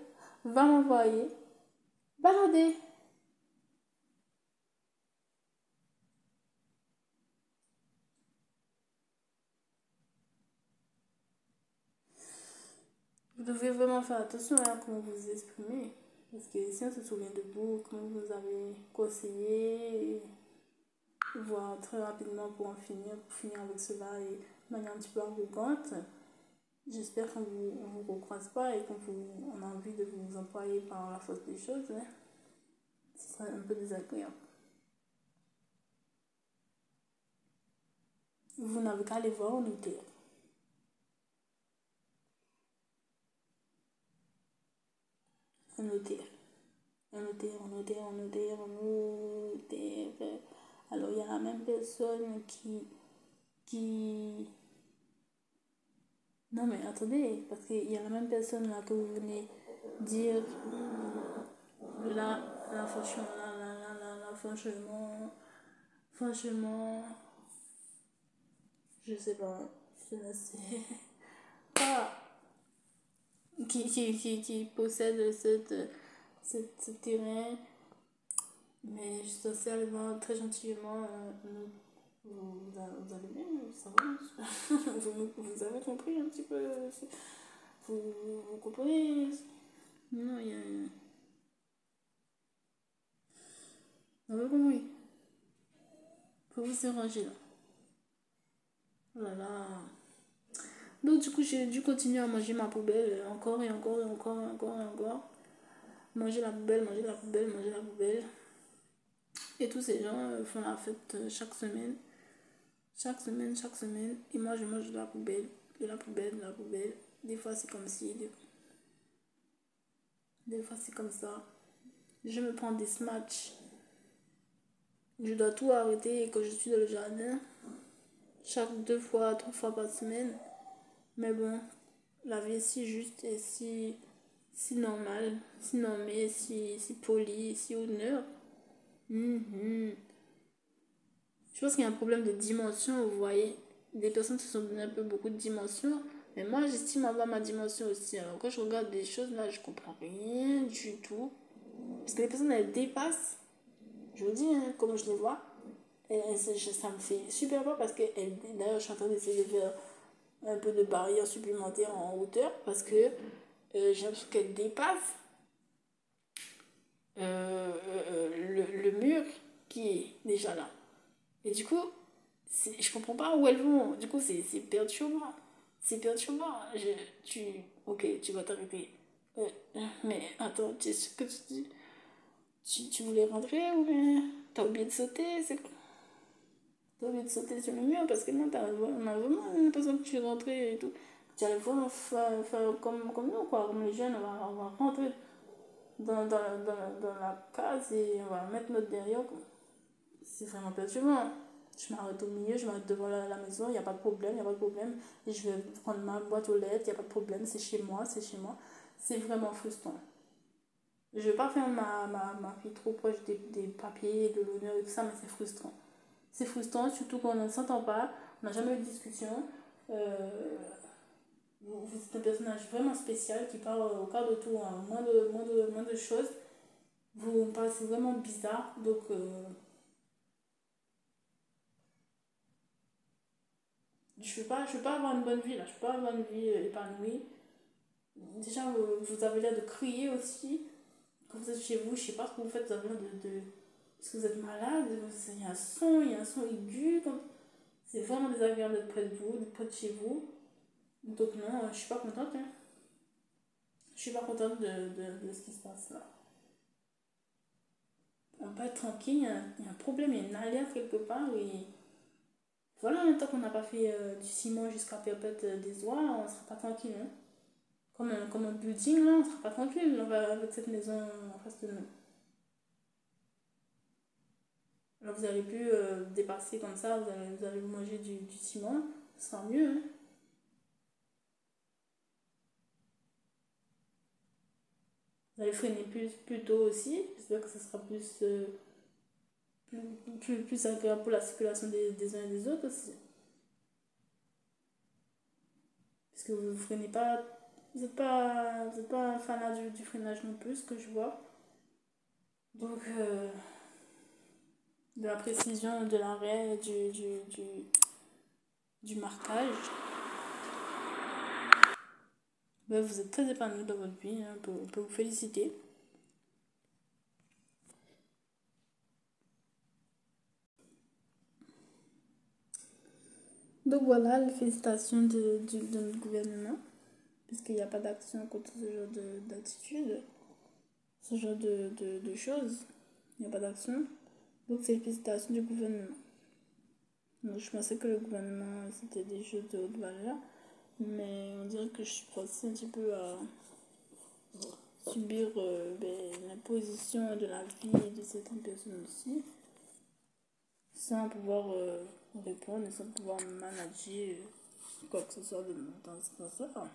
Speaker 1: va m'envoyer balader. Vous devez vraiment faire attention à comment vous vous exprimez. Parce que si on se souvient de vous, comment vous avez conseillé, voire très rapidement pour finir avec cela et de manière un petit peu arrogante, j'espère qu'on ne vous recroise pas et qu'on a envie de vous employer par la force des choses. Hein. Ce serait un peu désagréable. Vous n'avez qu'à aller voir au notaire. Un notaire. Un notaire, un notaire, un notaire, un notaire. Alors il y a la même personne qui... Non mais attendez, parce qu'il y a la même personne là que vous venez dire là, là franchement, là, franchement, je sais pas, c'est pas qui possède ce terrain Mais je suis censée aller voir très gentiment. Vous allez bien, ça va? Vous avez compris un petit peu? Vous comprenez? Non, il y a. Vous avez compris? Faut vous arranger là. Oh là là. Donc, du coup, j'ai dû continuer à manger ma poubelle encore et encore et encore et encore et encore. Manger la poubelle, manger la poubelle, manger la poubelle. Et tous ces gens font la fête chaque semaine. Chaque semaine, chaque semaine. Et moi, je mange de la poubelle, de la poubelle, de la poubelle. Des fois, c'est comme ci, des fois, c'est comme ça. Je me prends des smatchs. Je dois tout arrêter quand je suis dans le jardin. Chaque 2 fois, 3 fois par semaine. Mais bon, la vie est si juste et si normale, si normée, si polie, si honneur. Mhm. Je pense qu'il y a un problème de dimension, vous voyez. Des personnes se sont donné un peu beaucoup de dimension. Mais moi, j'estime avoir ma dimension aussi. Alors, quand je regarde des choses, là, je comprends rien du tout. Parce que les personnes, elles dépassent. Je vous dis, hein, comment je les vois. Et ça me fait super peur parce que, d'ailleurs, je suis en train d'essayer de faire un peu de barrière supplémentaire en hauteur parce que j'ai l'impression qu'elles dépassent le mur qui est déjà là. Et du coup, je comprends pas où elles vont. Du coup, c'est perturbant. C'est perturbant. Ok, tu vas t'arrêter. Mais attends, tu sais ce que tu dis? Tu voulais rentrer ou bien t'as oublié de sauter? T'as oublié de sauter sur le mur parce que non, on a vraiment l'impression que tu es rentré et tout. Tu allais vraiment faire comme nous, quoi. Comme les jeunes, on va rentrer dans la case et on va mettre notre derrière. C'est vraiment perturbant. Je m'arrête au milieu, je m'arrête devant la maison, il n'y a pas de problème, il n'y a pas de problème. Et je vais prendre ma boîte aux lettres, il n'y a pas de problème, c'est chez moi, c'est chez moi. C'est vraiment frustrant. Je ne vais pas faire ma fille trop proche des papiers, de l'honneur et tout ça, mais c'est frustrant. C'est frustrant, surtout qu'on ne s'entend pas, on n'a jamais eu de discussion. Vous êtes un personnage vraiment spécial qui parle au quart de tour, hein, moins de choses. Vous me paraissez vraiment bizarre, donc je peux pas avoir une bonne vie là, je peux pas avoir une vie épanouie. Déjà, vous avez l'air de crier aussi. Quand vous êtes chez vous, je sais pas ce que vous faites, vous avez l'air est-ce que vous êtes malade? Il y a un son aigu. C'est vraiment désagréable d'être près de vous, d'être près de chez vous. Donc non, je suis pas contente. Hein. Je suis pas contente de ce qui se passe là. On peut être tranquille, il y a un problème, il y a une alerte quelque part. Et voilà, tant qu'on n'a pas fait du ciment jusqu'à perpète des oies, on sera pas tranquille. Hein. Comme un building, là, on sera pas tranquille avec cette maison en face de nous. Alors vous allez plus dépasser comme ça, vous allez manger du ciment, ce sera mieux. Hein. Vous allez freiner plus tôt aussi, j'espère que ce sera plus agréable pour la circulation des uns et des autres aussi. Parce que vous ne freinez pas, vous êtes pas un fanat du freinage non plus, ce que je vois. Donc, de la précision de l'arrêt, du marquage. Ben, vous êtes très épanoui dans votre vie, hein, on peut vous féliciter. Donc voilà, les félicitations de notre gouvernement, puisqu'il n'y a pas d'action contre ce genre d'attitude, ce genre de choses. Il n'y a pas d'action. Donc c'est les félicitations du gouvernement. Donc, je pensais que le gouvernement, c'était des choses de haute valeur, mais on dirait que je suis forcée un petit peu à subir l'imposition de la vie de certaines personnes aussi, sans pouvoir répondre et sans pouvoir manager quoi que ce soit dans ce sens-là.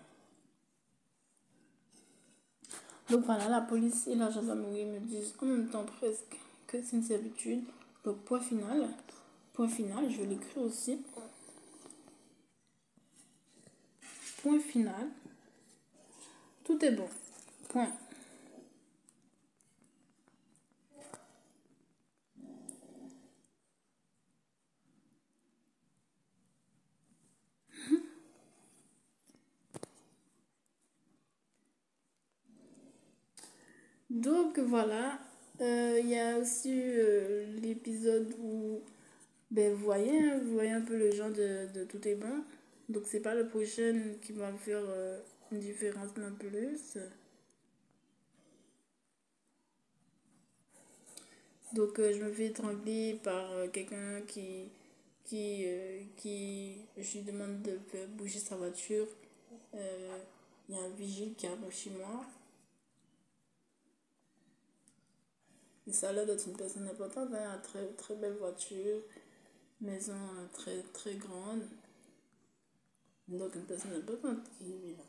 Speaker 1: Donc voilà, la police et la gendarmerie me disent en même temps presque que c'est une servitude. Donc point final, je vais l'écrire aussi. Point final, tout est bon. Point. Donc voilà, il y a aussi l'épisode où ben, vous voyez un peu le genre de Tout est bon. Donc c'est pas le prochain qui va faire une différence non plus. Donc je me fais étrangler par quelqu'un qui je lui demande de faire bouger sa voiture. Il y a un vigile qui arrive chez moi. Et ça a l'air d'être une personne importante, hein, une très, très belle voiture, maison très, très grande. Donc une personne importante qui vit là.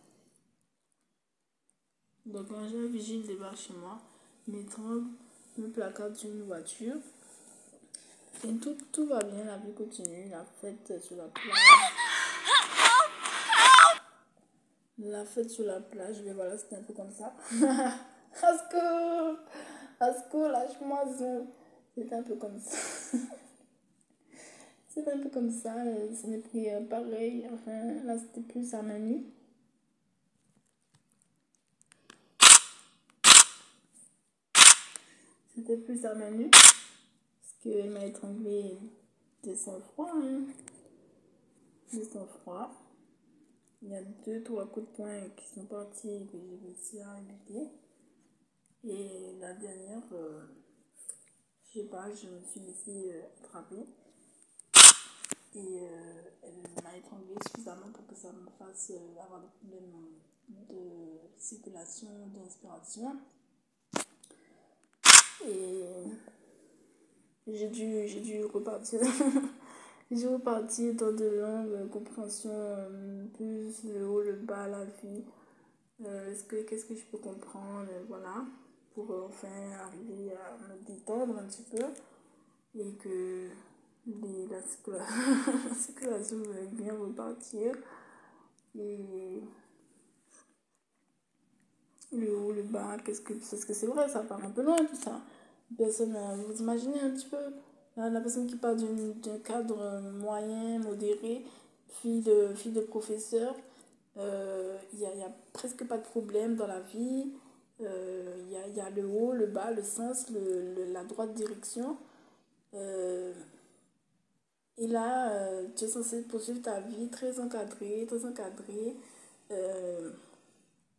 Speaker 1: Donc un jeune vigile débarque chez moi, m'étrangle, me placard d'une voiture. Et tout va bien, la vie continue, la fête sur la plage. La fête sur la plage, mais voilà, c'était un peu comme ça. Asco, lâche-moi ça. C'était un peu comme ça. C'était un peu comme ça, ça m'est pris pareil. Enfin, là, c'était plus à main nue. C'était plus à main nue. Parce qu'elle m'a étranglé de sang-froid. Hein. De sang-froid. Il y a 2-3 coups de poing qui sont partis et que j'ai réussi à éviter. Et la dernière, je sais pas, je me suis laissée attraper. Et elle m'a étranglé suffisamment pour que ça me fasse avoir des problèmes de circulation, d'inspiration. Et j'ai dû repartir. J'ai dû repartir dans de longues compréhensions, plus le haut, le bas, la vie. Qu'est-ce que je peux comprendre, voilà, pour enfin arriver à me détendre un petit peu et que la circulation va bien repartir. Et le haut, le bas, parce que c'est vrai, ça part un peu loin tout ça. Personne, vous imaginez un petit peu la personne qui part d'un cadre moyen, modéré, fille de professeur, il y a presque pas de problème dans la vie. Y a le haut, le bas, le sens, la droite direction. Euh, et là, tu es censé poursuivre ta vie très encadrée, très encadrée. Euh,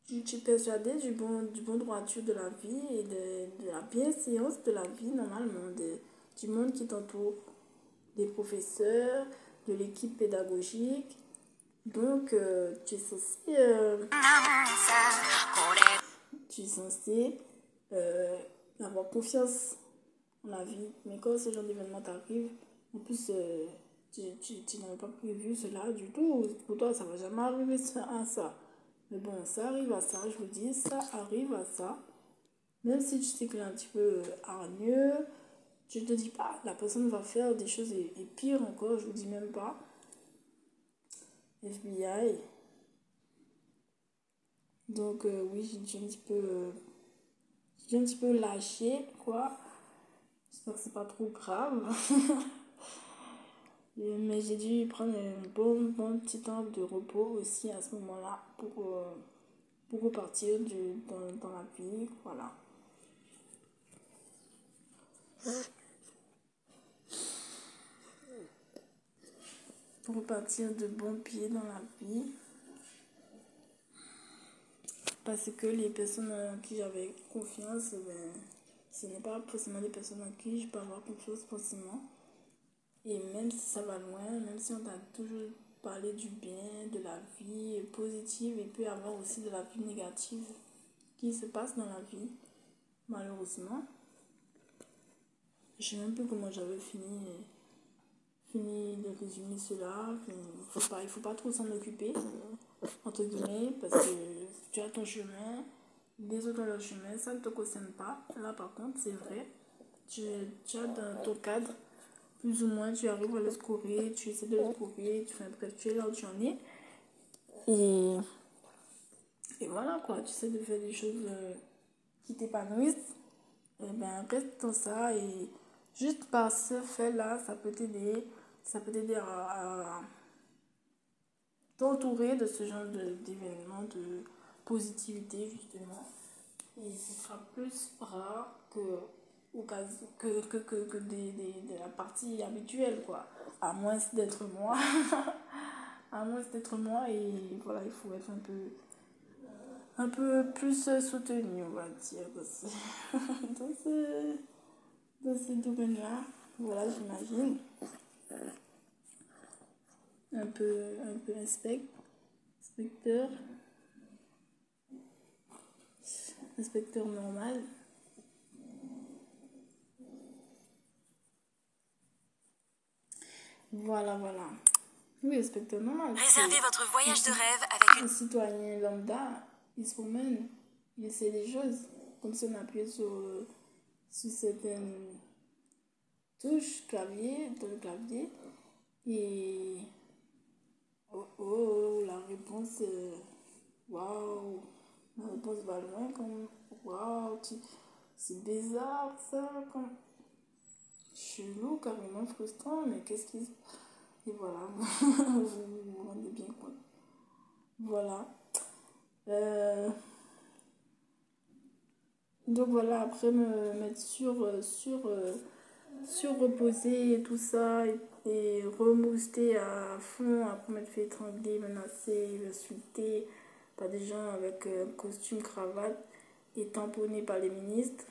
Speaker 1: tu es persuadé du bon droiture de la vie et de la bienséance de la vie normalement, du monde qui t'entoure, des professeurs, de l'équipe pédagogique. Donc, tu es censé avoir confiance en la vie. Mais quand ce genre d'événement t'arrive, en plus, tu n'avais pas prévu cela du tout. Pour toi, ça va jamais arriver à ça. Mais bon, ça arrive à ça, je vous dis, ça arrive à ça. Même si tu sais qu'il est un petit peu hargneux, tu te dis pas, la personne va faire des choses et pire encore, je vous dis même pas. FBI. Donc oui, j'ai un petit peu lâché, quoi. J'espère que c'est pas trop grave. Mais j'ai dû prendre un bon petit temps de repos aussi à ce moment-là pour repartir dans la vie. Voilà. Pour repartir de bons pieds dans la vie. Parce que les personnes en qui j'avais confiance, ben, ce n'est pas forcément des personnes en qui je peux avoir confiance forcément. Et même si ça va loin, même si on t'a toujours parlé du bien, de la vie positive, il peut y avoir aussi de la vie négative qui se passe dans la vie, malheureusement. Je sais même plus comment j'avais fini de résumer cela. Il faut pas trop s'en occuper, entre guillemets, parce que tu as ton chemin, les autres ont leur chemin, ça ne te concerne pas. Là, par contre, c'est vrai, tu as dans ton cadre, plus ou moins, tu arrives à le scorer, tu essaies de le scorer, bref, tu es là où tu en es. Et voilà, quoi, tu essaies de faire des choses qui t'épanouissent. Et ben, reste dans ça et juste par ce fait-là, ça peut t'aider. Ça peut t'aider à t'entourer de ce genre d'événements, de positivité, justement. Et ce sera plus rare de la partie habituelle, quoi. À moins d'être moi. À moins d'être moi, et voilà, il faut être un peu plus soutenu, on va dire, dans ce, dans ce domaine-là. Voilà, j'imagine. Un peu inspecteur, inspecteur normal. Voilà, voilà. Oui, inspecteur normal.
Speaker 3: Réservez votre voyage de rêve avec
Speaker 1: Un
Speaker 3: une...
Speaker 1: citoyen lambda, il se promène, il essaie des choses, comme si on appuyait sur certaines touches clavier, dans le clavier, et oh, oh, la réponse, waouh, la réponse va loin, comme waouh, c'est bizarre ça, comme chelou, carrément frustrant, mais qu'est-ce qui se... Et voilà, vous vous rendez bien compte. Voilà. Donc voilà, après me mettre sur reposer et tout ça, et rebooster à fond, après m'être fait étrangler, menacer, insulter par des gens avec costume, cravate et tamponné par les ministres,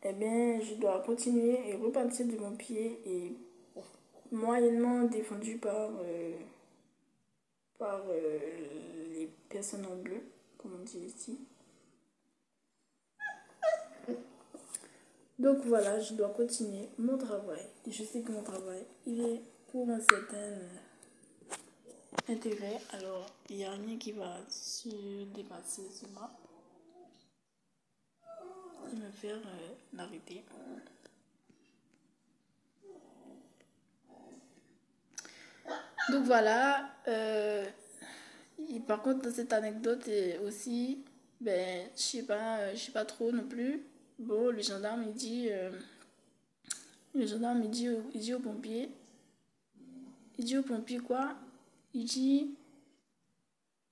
Speaker 1: eh bien, je dois continuer et repartir de mon pied et moyennement défendu par les personnes en bleu, comme on dit ici. Donc voilà, je dois continuer mon travail. Et je sais que mon travail, il est pour un certain intérêt. Alors, il n'y a rien qui va se dépasser sur moi et me faire l'arrêter. Donc voilà. Et par contre, dans cette anecdote aussi, ben, je sais pas trop non plus. Bon, le gendarme, il dit au pompier, quoi? Il dit,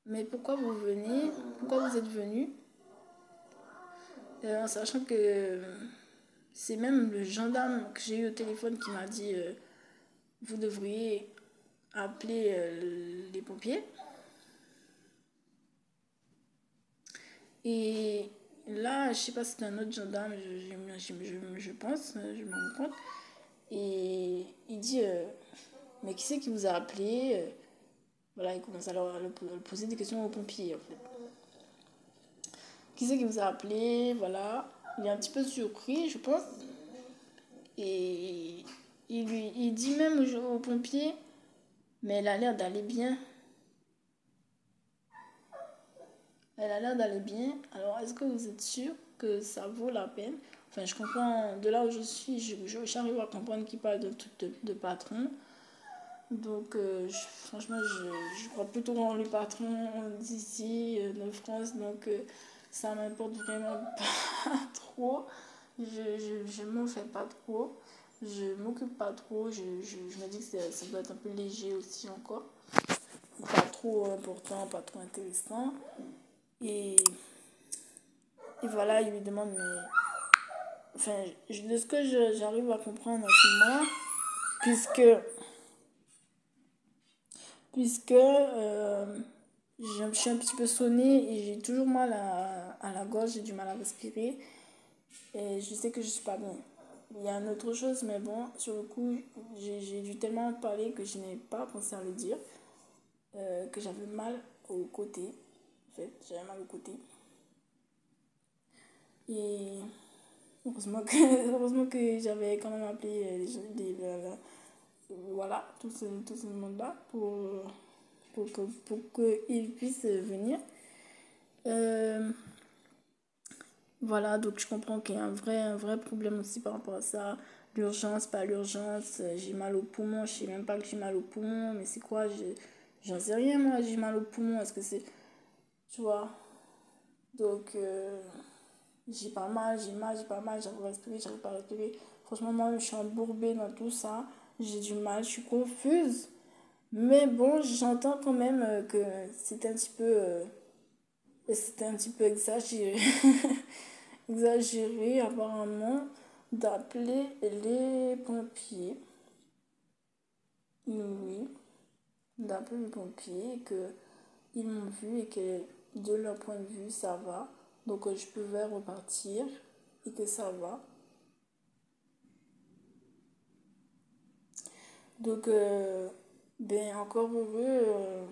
Speaker 1: mais pourquoi vous venez? Pourquoi vous êtes venu? En sachant que c'est même le gendarme que j'ai eu au téléphone qui m'a dit, vous devriez appeler les pompiers. Et là, je sais pas si c'est un autre gendarme, je pense, je me rends compte. Et il dit, mais qui c'est qui vous a appelé? Voilà, il commence à leur poser des questions aux pompiers, en fait. Qui c'est qui vous a appelé? Voilà. Il est un petit peu surpris, je pense. Et il dit même aux pompiers, mais elle a l'air d'aller bien. Elle a l'air d'aller bien. Alors, est-ce que vous êtes sûr que ça vaut la peine? Enfin, je comprends, de là où je suis, j'arrive à comprendre qu'il parle de trucs de patron. Donc, franchement, je crois plutôt en les patrons d'ici, de France. Donc, ça m'importe vraiment pas trop. Je m'en fais pas trop. Je m'occupe pas trop. Je me dis que ça doit être un peu léger aussi encore. Pas trop important, pas trop intéressant. Et voilà, il lui demande, mais... Enfin, de ce que j'arrive à comprendre à ce moment, puisque je suis un petit peu sonnée et j'ai toujours mal à la gorge, j'ai du mal à respirer. Et je sais que je suis pas bien. Il y a une autre chose, mais bon, sur le coup, j'ai dû tellement parler que je n'ai pas pensé à le dire. Que j'avais mal au côté. En fait, j'avais mal au côté. Et heureusement que j'avais quand même appelé voilà, tout ce monde-là pour qu'ils puissent venir. Voilà, donc je comprends qu'il y a un vrai problème aussi par rapport à ça. L'urgence, pas l'urgence, j'ai mal au poumon, je sais même pas que j'ai mal au poumon, mais c'est quoi? J'en sais rien moi, j'ai mal au poumon, est-ce que c'est... Tu vois? Donc, j'ai pas mal, j'ai pas mal, j'arrive pas à respirer. Franchement, moi, je suis embourbée dans tout ça. J'ai du mal, je suis confuse. Mais bon, j'entends quand même que c'est un petit peu Et c'était un petit peu exagéré. Exagéré apparemment d'appeler les pompiers. Oui, d'appeler les pompiers et que ils m'ont vu et que de leur point de vue ça va. Donc je pouvais repartir et que ça va. Donc ben encore heureux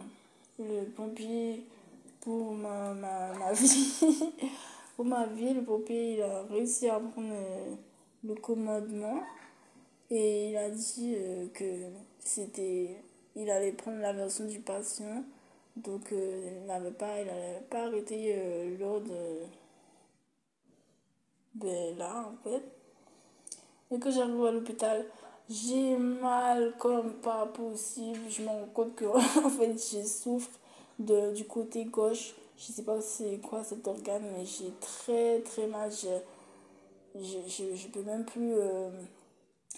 Speaker 1: le pompier pour ma vie. Pour ma vie, le pompier il a réussi à prendre le commandement et il a dit que c'était il allait prendre la version du patient. Donc il n'allait pas arrêter l'ordre ben, là en fait. Et que j'arrive à l'hôpital, j'ai mal comme pas possible. Je me rends compte que en fait je souffre du côté gauche. Je sais pas c'est quoi cet organe, mais j'ai très très mal. Je peux même plus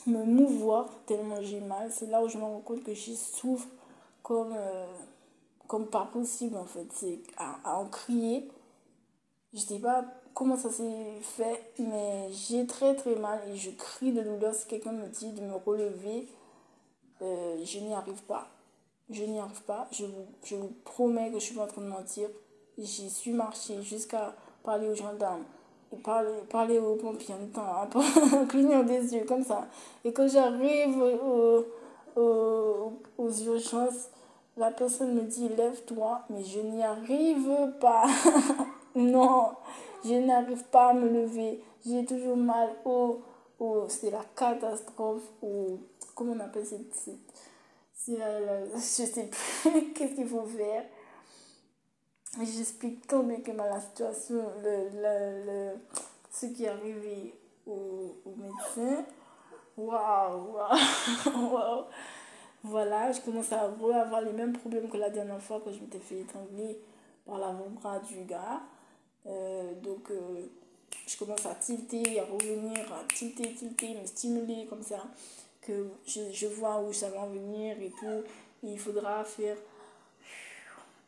Speaker 1: me mouvoir tellement j'ai mal. C'est là où je me rends compte que je souffre comme, comme pas possible en fait. C'est à en crier. Je sais pas comment ça s'est fait, mais j'ai très très mal et je crie de douleur. Si quelqu'un me dit de me relever, je n'y arrive pas. Je n'y arrive pas. Je vous promets que je suis pas en train de mentir. J'ai su marcher jusqu'à parler aux gendarmes et parler aux pompiers en temps, en clignant des yeux comme ça. Et quand j'arrive aux urgences, la personne me dit lève-toi, mais je n'y arrive pas. Non, je n'arrive pas à me lever. J'ai toujours mal c'est la catastrophe. Comment on appelle je sais plus qu'est-ce qu'il faut faire. J'explique tant bien que mal la situation, ce qui est arrivé au médecin. Waouh, waouh, waouh. Voilà, je commence à avoir les mêmes problèmes que la dernière fois quand je m'étais fait étrangler par l'avant-bras du gars. Je commence à tilter, à revenir, à tilter, me stimuler comme ça, que je vois où ça va en venir et tout. Et il faudra faire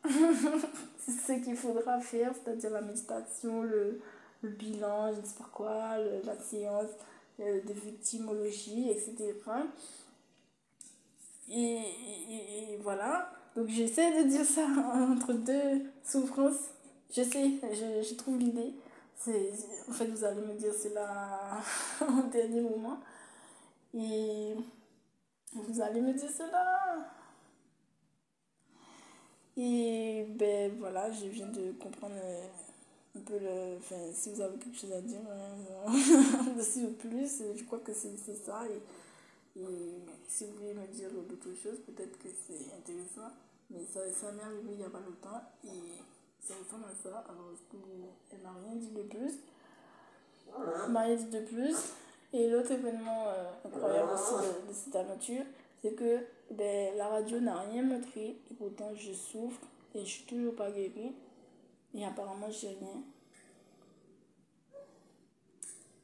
Speaker 1: ce qu'il faudra faire, c'est-à-dire la méditation, le bilan, je ne sais pas quoi, la séance de victimologie, etc. Et voilà. Donc j'essaie de dire ça entre deux souffrances. Je sais, je trouve l'idée. En fait, vous allez me dire cela au dernier moment. Et vous allez me dire cela. Et ben voilà, je viens de comprendre un peu le. Enfin, si vous avez quelque chose à dire, dessus ou plus, je crois que c'est ça. Et si vous voulez me dire d'autres choses, peut-être que c'est intéressant. Mais ça m'est arrivé il n'y a pas longtemps et ça ressemble à ça. Alors, elle m'a rien dit de plus. Elle m'a rien dit de plus. Et l'autre événement incroyable aussi de cette aventure, c'est que ben, la radio n'a rien montré. Et pourtant, je souffre et je suis toujours pas guérie. Et apparemment, j'ai rien.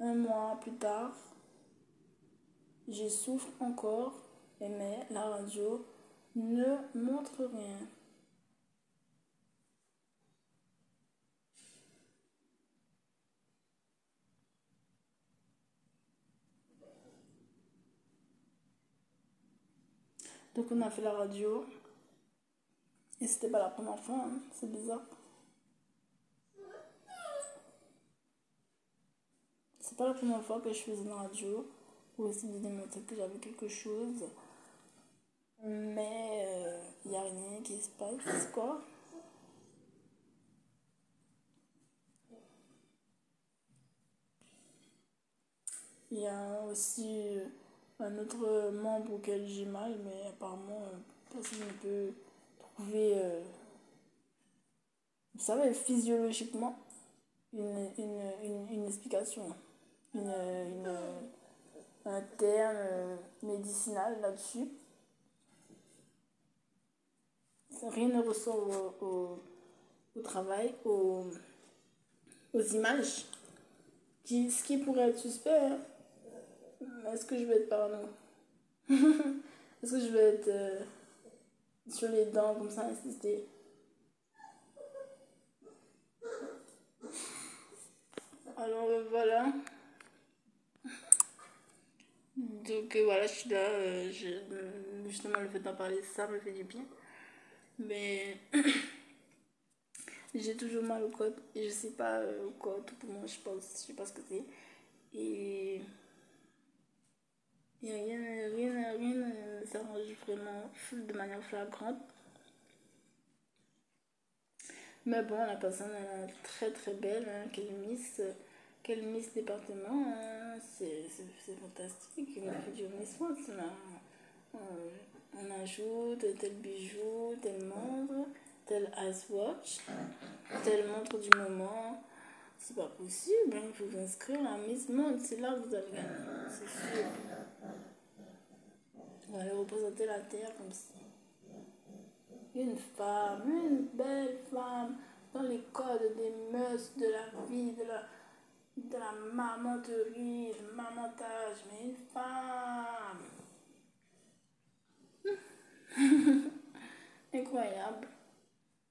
Speaker 1: Un mois plus tard, je souffre encore, mais la radio ne montre rien. Donc on a fait la radio et c'était pas la première fois, hein. C'est bizarre. C'est pas la première fois que je faisais une radio pour essayer de démontrer que j'avais quelque chose, mais il n'y a rien qui se passe, quoi. Il y a aussi un autre membre auquel j'ai mal, mais apparemment personne ne peut trouver, vous savez, physiologiquement, une explication, une, un terme médicinal là-dessus. Rien ne ressort au travail, aux images. Ce qui pourrait être suspect, hein. Est-ce que je vais être parano? Est-ce que je vais être sur les dents comme ça, insister? Alors voilà. Donc voilà, je suis là. Justement, le fait d'en parler, ça me fait du bien. Mais j'ai toujours mal au côte. Et je sais pas quoi, tout pour moi, je sais pas ce que c'est. Et rien ne s'arrange vraiment de manière flagrante. Mais bon, la personne elle est très très belle, hein, quelle Miss département, hein, c'est fantastique. Il m'a fait du Miss France, là. On ajoute tel bijou, tel montre, tel ice watch, tel montre du moment. C'est pas possible, hein, il faut vous inscrire à Miss Monde, c'est là que vous allez gagner, c'est sûr. Vous allez représenter la terre comme ça. Une femme, une belle femme, dans les codes des mœurs de la vie, de la mamanterie, le mamantage, mais une femme. Incroyable.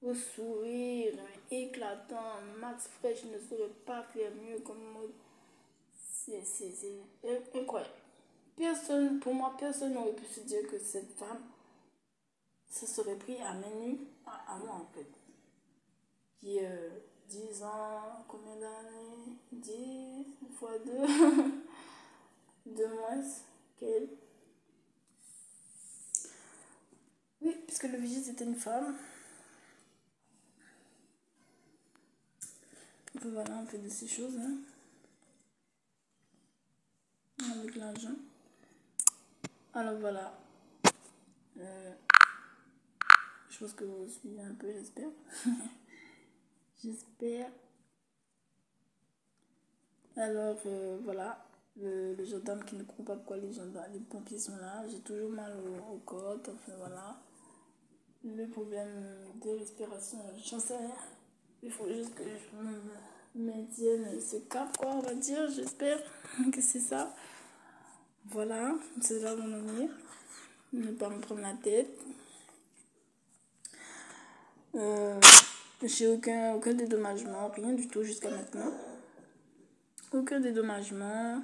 Speaker 1: Au sourire éclatant, Max Fresh ne saurait pas faire mieux comme mode. C'est incroyable. Pour moi, personne n'aurait pu se dire que cette femme se serait pris à main nue à moi en fait. Qui 10 ans, combien d'années 10 fois 2 2 moins qu'elle. Oui, puisque le vigile c'était une femme. Et puis voilà, on fait de ces choses, hein, avec l'argent. Alors voilà. Je pense que vous suivez un peu, j'espère. J'espère. Alors voilà, le gendarme qui ne comprend pas pourquoi les pompiers sont là. J'ai toujours mal au côte, enfin voilà. Le problème de respiration, j'en sais rien. Il faut juste que je me maintienne ce cap, quoi, on va dire. J'espère que c'est ça. Voilà, c'est là où on en est. Ne pas me prendre la tête. J'ai aucun dédommagement, rien du tout jusqu'à maintenant. Aucun dédommagement.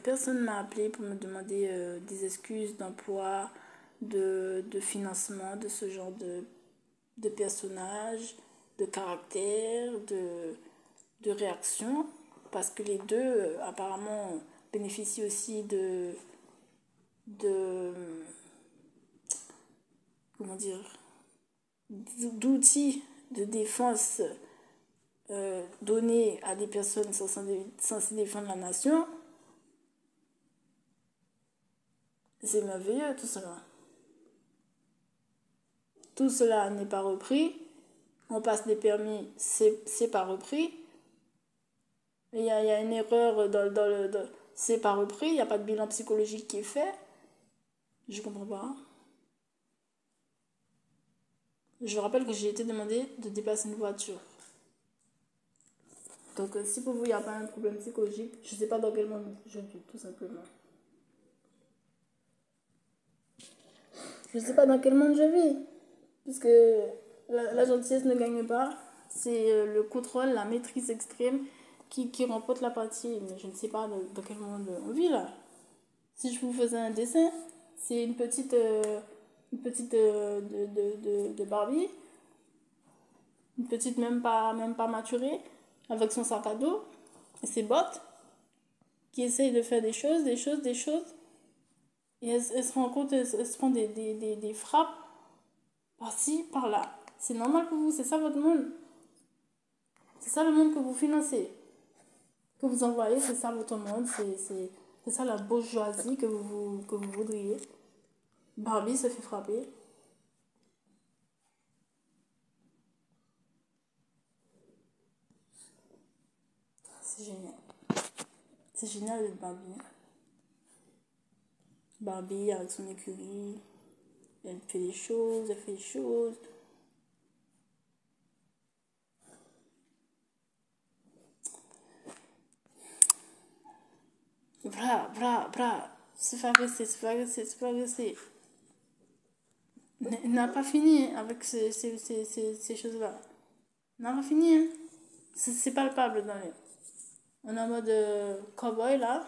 Speaker 1: Personne ne m'a appelé pour me demander des excuses d'emploi, de financement de ce genre de personnage, de caractère, de réaction. Parce que les deux, apparemment, bénéficient aussi de comment dire, d'outils de défense donnés à des personnes censées défendre la nation. C'est merveilleux tout cela. Tout cela n'est pas repris. On passe des permis, c'est pas repris. Il y a une erreur c'est pas repris. Il n'y a pas de bilan psychologique qui est fait. Je comprends pas. Je rappelle que j'ai été demandé de dépasser une voiture. Donc si pour vous il n'y a pas un problème psychologique, je ne sais pas dans quel monde je vis, tout simplement. Je ne sais pas dans quel monde je vis. Puisque la gentillesse ne gagne pas. C'est le contrôle, la maîtrise extrême qui remporte la partie. Mais je ne sais pas dans quel monde on vit là. Si je vous faisais un dessin, c'est une petite de Barbie. Une petite même pas maturée. Avec son sac à dos et ses bottes. Qui essaye de faire des choses. Et elle se rend compte, elle se prend des frappes par-ci, par-là. C'est normal pour vous, c'est ça votre monde. C'est ça le monde que vous financez. Que vous envoyez, c'est ça votre monde. C'est ça la bourgeoisie que vous voudriez. Barbie se fait frapper. C'est génial. C'est génial d'être Barbie. Barbie avec son écurie. Elle fait des choses, elle fait des choses. Bra. Se fait agresser. N'a pas fini avec ces choses-là. N'a pas fini, hein. C'est palpable dans les... On est en mode cowboy là.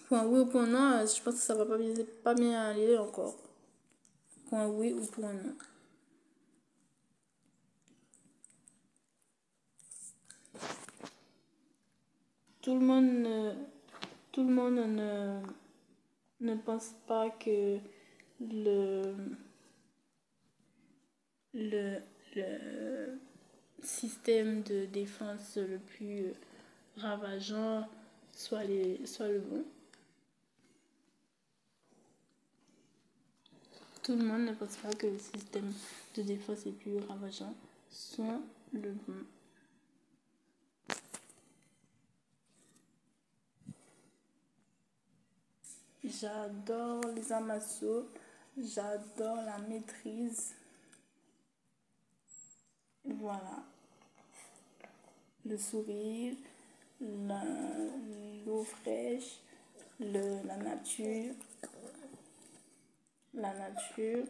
Speaker 1: Point oui ou point non, je pense que ça va pas bien aller encore. Point oui ou point non. Tout le monde tout le monde ne pense pas que le, le système de défense le plus ravageant soit le bon. Tout le monde ne pense pas que le système de défense le plus ravageant soit le bon. J'adore les amassos, j'adore la maîtrise. Voilà. Le sourire, l'eau fraîche, la nature. La nature.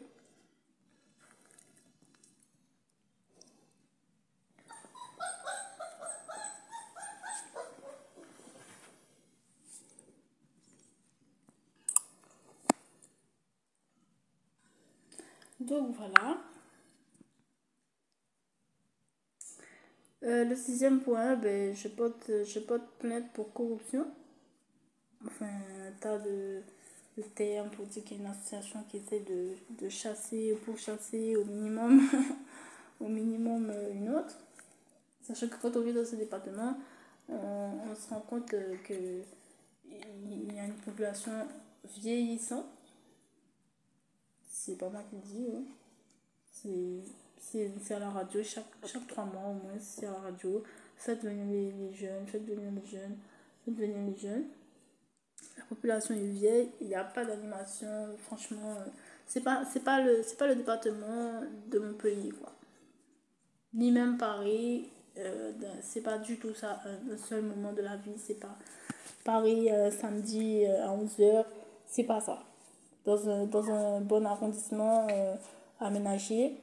Speaker 1: Donc voilà. Le sixième point, ben, je porte plainte pour corruption. Enfin, un tas de termes pour dire qu'il y a une association qui essaie de chasser, pour chasser au minimum, au minimum une autre. Sachant que quand on vit dans ce département, on se rend compte qu'il y a une population vieillissante. C'est pas moi qui le dis, hein. C'est à la radio, chaque 3 mois au moins, c'est à la radio. Faites venir les jeunes, faites venir les jeunes, faites venir les jeunes. La population est vieille, il n'y a pas d'animation, franchement, c'est pas le département de Montpellier, quoi. Ni même Paris, c'est pas du tout ça, un seul moment de la vie, c'est pas Paris samedi à 11h, c'est pas ça. Dans un bon arrondissement aménagé.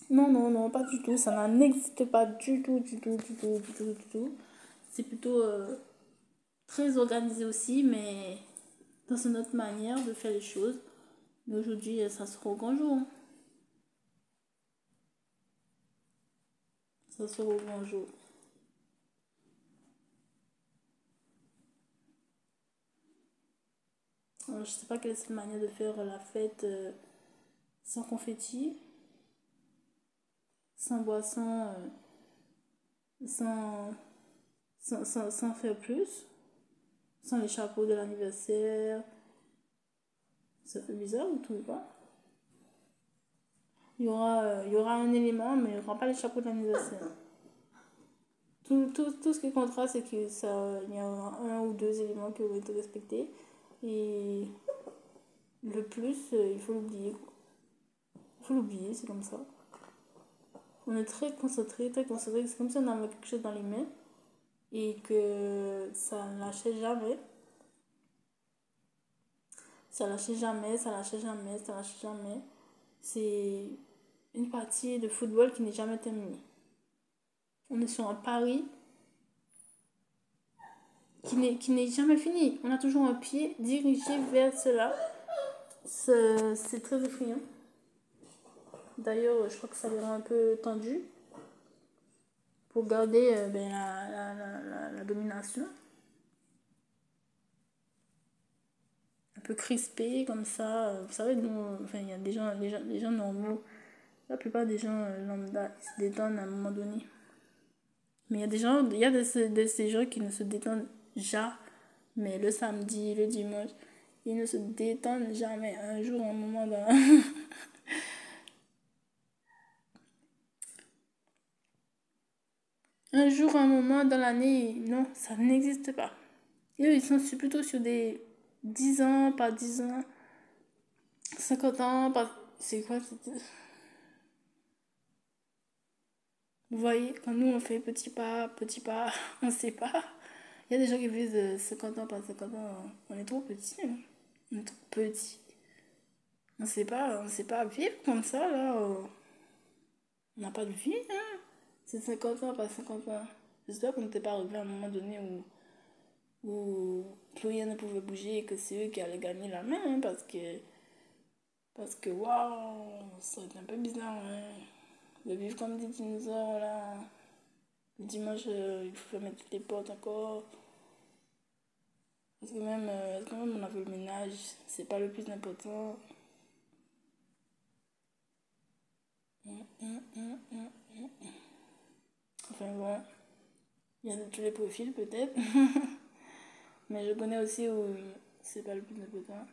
Speaker 1: Non, non, non, pas du tout. Ça n'existe pas du tout, du tout, du tout, du tout, du tout. C'est plutôt très organisé aussi, mais dans une autre manière de faire les choses. Mais aujourd'hui, ça sera au grand jour, hein. Ça sera au grand jour. Alors, je sais pas quelle est cette manière de faire la fête sans confetti, sans boisson, sans, sans faire plus, sans les chapeaux de l'anniversaire. Ça fait bizarre, vous trouvez pas? Il y aura un élément, mais il n'y aura pas les chapeaux de l'anniversaire. Tout ce qui comptera, c'est qu'il y a un ou deux éléments qui ont été respectés. Et le plus, il faut l'oublier. Il faut l'oublier, c'est comme ça. On est très concentré, très concentré. C'est comme si on avait quelque chose dans les mains et que ça ne lâchait jamais. Ça lâchait jamais, ça lâchait jamais, ça lâchait jamais. C'est une partie de football qui n'est jamais terminée. On est sur un pari qui n'est jamais fini. On a toujours un pied dirigé vers cela. C'est très effrayant. D'ailleurs, je crois que ça les rend un peu tendus pour garder la domination. Un peu crispé comme ça. Vous savez, nous, enfin, il y a les gens normaux. La plupart des gens lambda, ils se détendent à un moment donné. Mais il y a des gens, il y a de ces gens qui ne se détendent jamais. Le samedi, le dimanche, ils ne se détendent jamais. Un jour, un moment dans un jour, un moment dans l'année, non, ça n'existe pas. Et eux, ils sont plutôt sur des 10 ans, pas 10 ans, 50 ans, pas... C'est quoi? Vous voyez, quand nous, on fait petit pas, on sait pas. Il y a des gens qui vivent 50 ans, pas 50 ans. On est trop petits, hein. On est trop petits. On sait pas vivre comme ça, là. On n'a pas de vie, hein. C'est 50 ans, pas 50 ans. J'espère qu'on n'était pas arrivé à un moment donné où plus rien ne pouvait bouger et que c'est eux qui allaient gagner la main, hein, parce que waouh, ça va être un peu bizarre, hein, de vivre comme des dinosaures là. Le dimanche, il faut fermer toutes les portes encore. Est-ce que même on a fait le ménage, c'est pas le plus important. Enfin bon, il y a de tous les profils peut-être. Mais je connais aussi où c'est pas le plus important.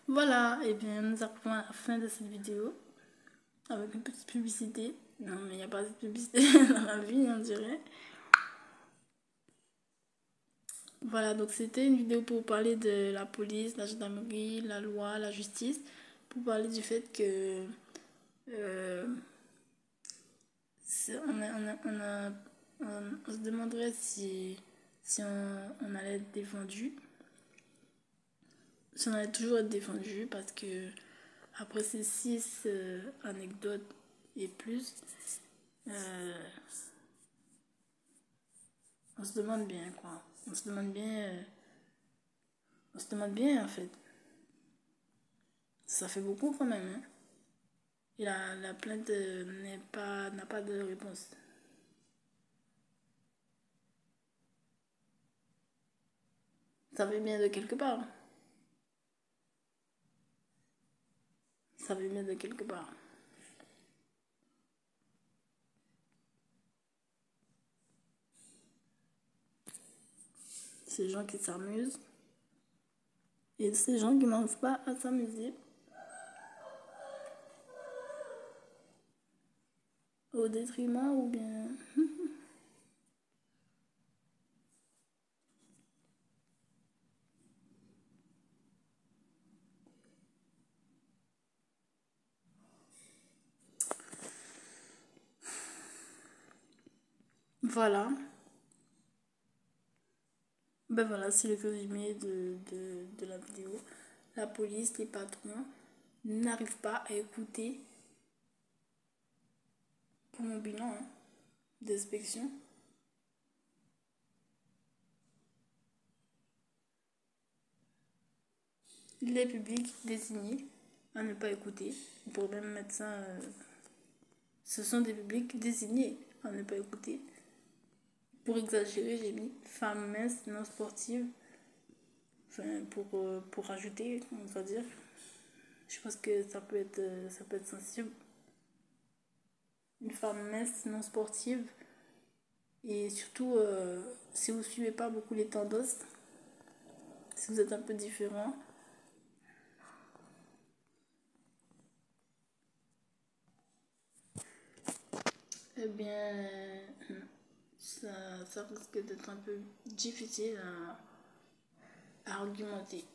Speaker 1: Voilà, et bien nous arrivons à la fin de cette vidéo avec une petite publicité. Non, mais il n'y a pas de publicité dans la vie, on dirait. Voilà, donc c'était une vidéo pour parler de la police, la gendarmerie, la loi, la justice, pour parler du fait que euh, on se demanderait si on allait être défendu, si on allait toujours être défendu, parce que après ces 6 anecdotes et plus, euh, on se demande bien quoi. On se demande bien en fait. Ça fait beaucoup quand même, hein. Et la plainte n'a pas de réponse. Ça vient bien de quelque part. Ça vient bien de quelque part. Ces gens qui s'amusent et ces gens qui n'osent pas à s'amuser au détriment ou bien... Voilà. Ben voilà, c'est le résumé de la vidéo. La police, les patrons n'arrivent pas à écouter pour mon bilan hein, d'inspection. Les publics désignés à ne pas écouter. On pourrait même mettre ça. Ce sont des publics désignés à ne pas écouter. Pour exagérer, j'ai mis femmes minces non sportives. Enfin, pour rajouter, on va dire. Je pense que ça peut être sensible. Une femme mince non sportive. Et surtout, si vous suivez pas beaucoup les tendances, si vous êtes un peu différent, eh bien, ça risque d'être un peu difficile à argumenter.